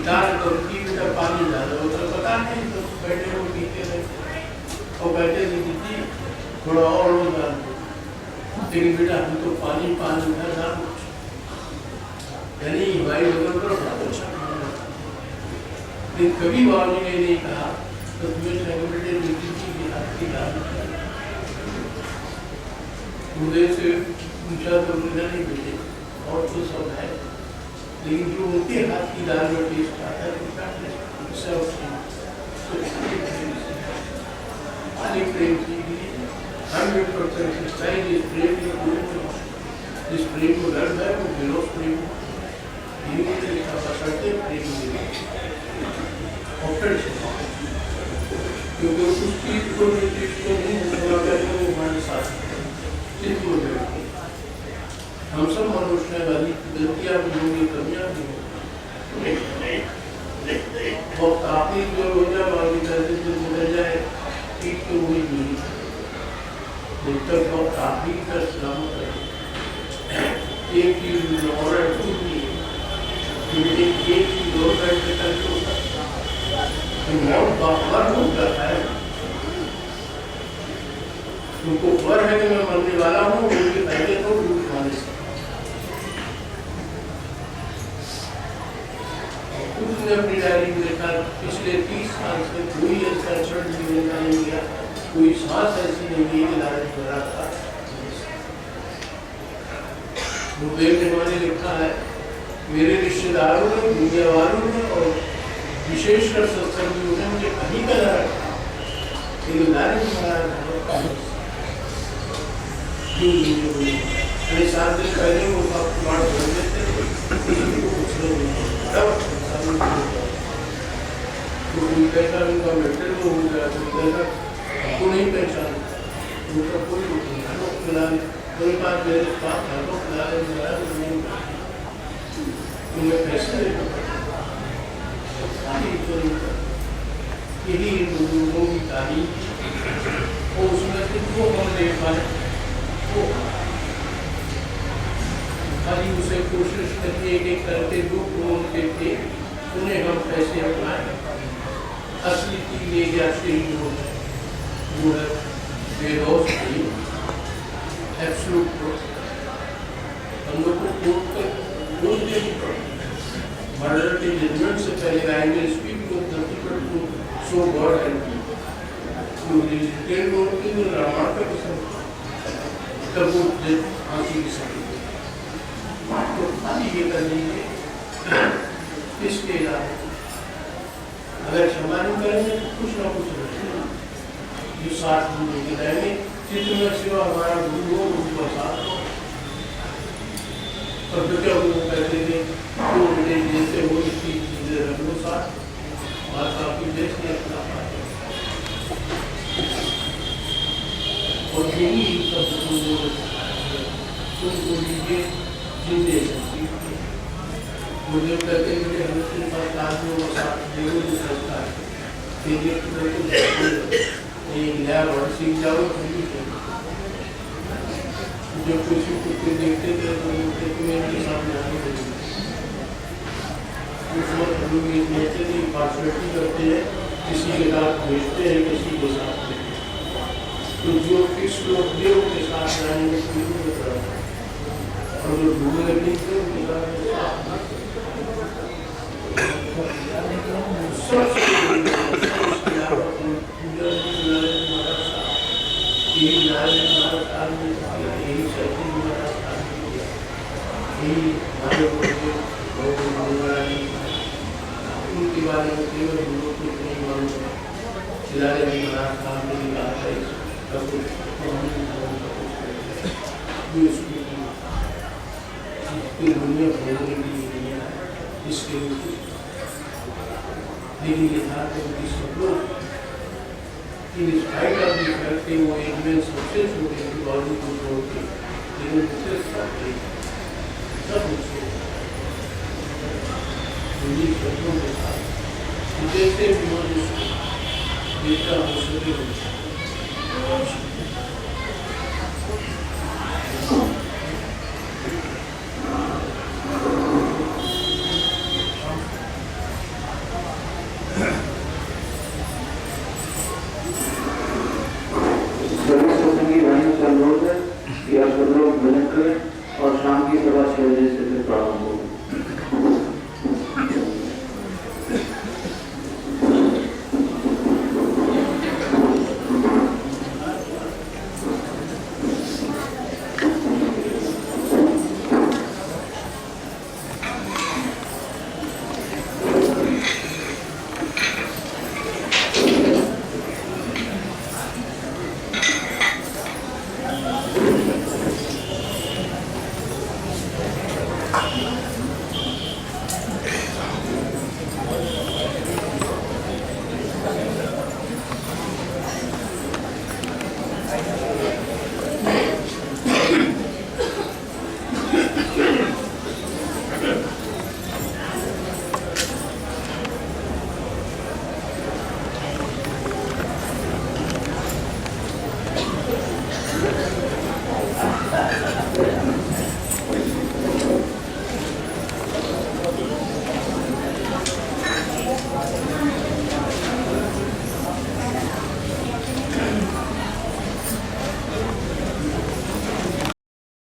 दाल करती बेटा पानी डालो, तो पता नहीं तो बैठे वो पीते रहे और बैठे दीदी थोड़ा और हो डाल, लेकिन बेटा हम तो पानी पानी था डाल, यानी हमारी बदल पर बहुत अच्छा। लेकिन कभी बाबू ने नहीं कहा तो तुम्हें बेटे दीदी की हाथ की डाल मुझे से पूछा तो नहीं बेटे और तो सब है, लेकिन जो उनके हाथ की दाल में टेस्ट आता है प्रेम की 100% सच्चाई जिस प्रेम को दर्द है वो विरोध प्रेम बसरते प्रेम क्योंकि उस चीज को नहीं हमारे साथ हम सब मनुष्य वाली गलतियां भी होंगी, कमियां भी होंगी, और काफी जो हो जाए बाकी तरह से निकल जाए ठीक तो वही नहीं, जब तक वो काफी का सलामत रहे। एक चीज और है एक चीज और बैठे करके मौत बाहर हो जाता है, तुमको खबर है कि मैं मरने वाला हूँ, उनके पहले तो रूप माने से उसने अपनी डायरी में लिखा पिछले 30 साल से कोई ऐसा क्षण जीवन का नहीं गया, कोई सांस ऐसी नहीं गई कि लालच भरा था। गुरुदेव ने मैंने लिखा है मेरे रिश्तेदारों ने, दुनिया वालों ने और विशेषकर सत्संगियों ने मुझे कहीं का ना रखा, लेकिन लालच भरा मेरे 7 दिन पहले वो बात बोल देते तो कोई कैसा उनका मेटल हो गया, कोई कैसा आपको नहीं पहचान, उनका कोई फिलहाल मेरे पास मेरे पास है तो फिलहाल उन्हें पैसे यही लोगों की तारीफ और उसमें से जो हम देख पाए वो खाली उसे कोशिश करके एक करके जो उनके थे उन्हें हम पैसे अपनाए, असली चीज ले गया वो है बेहोश थी एब्सोल्यूट हम लोग को कोर्ट कर रोज देनी पड़ती मर्डर के जजमेंट से पहले I will speak to the people to show God and to detail court की जो रामायण का कसम तब वो फांसी की सजा तो खाली ये कर लीजिए। इसके अलावा अगर क्षमा नहीं करेंगे तो कुछ ना कुछ रखेंगे जो साथ मिलके रहेंगे, चित्र में सिवा हमारा गुरु हो उनका साथ हो। और फिर क्या वो कहते थे तो जैसे वो इसकी चीजें रख लो साथ, बात आपकी जैसी अपना और यही सब उनको लीजिए जिंदे मुझे कहते हैं कि हमें पास आदमियों को साथ देवों को संस्कार नया वर्ड सीख जाओ जो किसी को देखते थे तो तुम्हें इनके सामने आने देंगे उस वक्त हम लोग ये पार्शलिटी करते हैं, किसी के साथ भेजते हैं किसी के साथ तो जो किस लोग देव के साथ रहेंगे और जो ढूंढने नहीं थे उनके यही हमारे गुरुदेव उनके बारे में केवल हम लोग को नहीं मालूम है। चिल्लाने में बना था मेरी बात है सब कुछ इसकी दुनिया भोगने की दुनिया है इसके लेकिन यथार्थ उनकी सब लोग in spite of the fact कि वो एक में सबसे छोटे की बॉडी को छोड़ के लेकिन दूसरे साथी सब उसको उन्हीं शब्दों के साथ जैसे भी हो जिसको जितना हो सके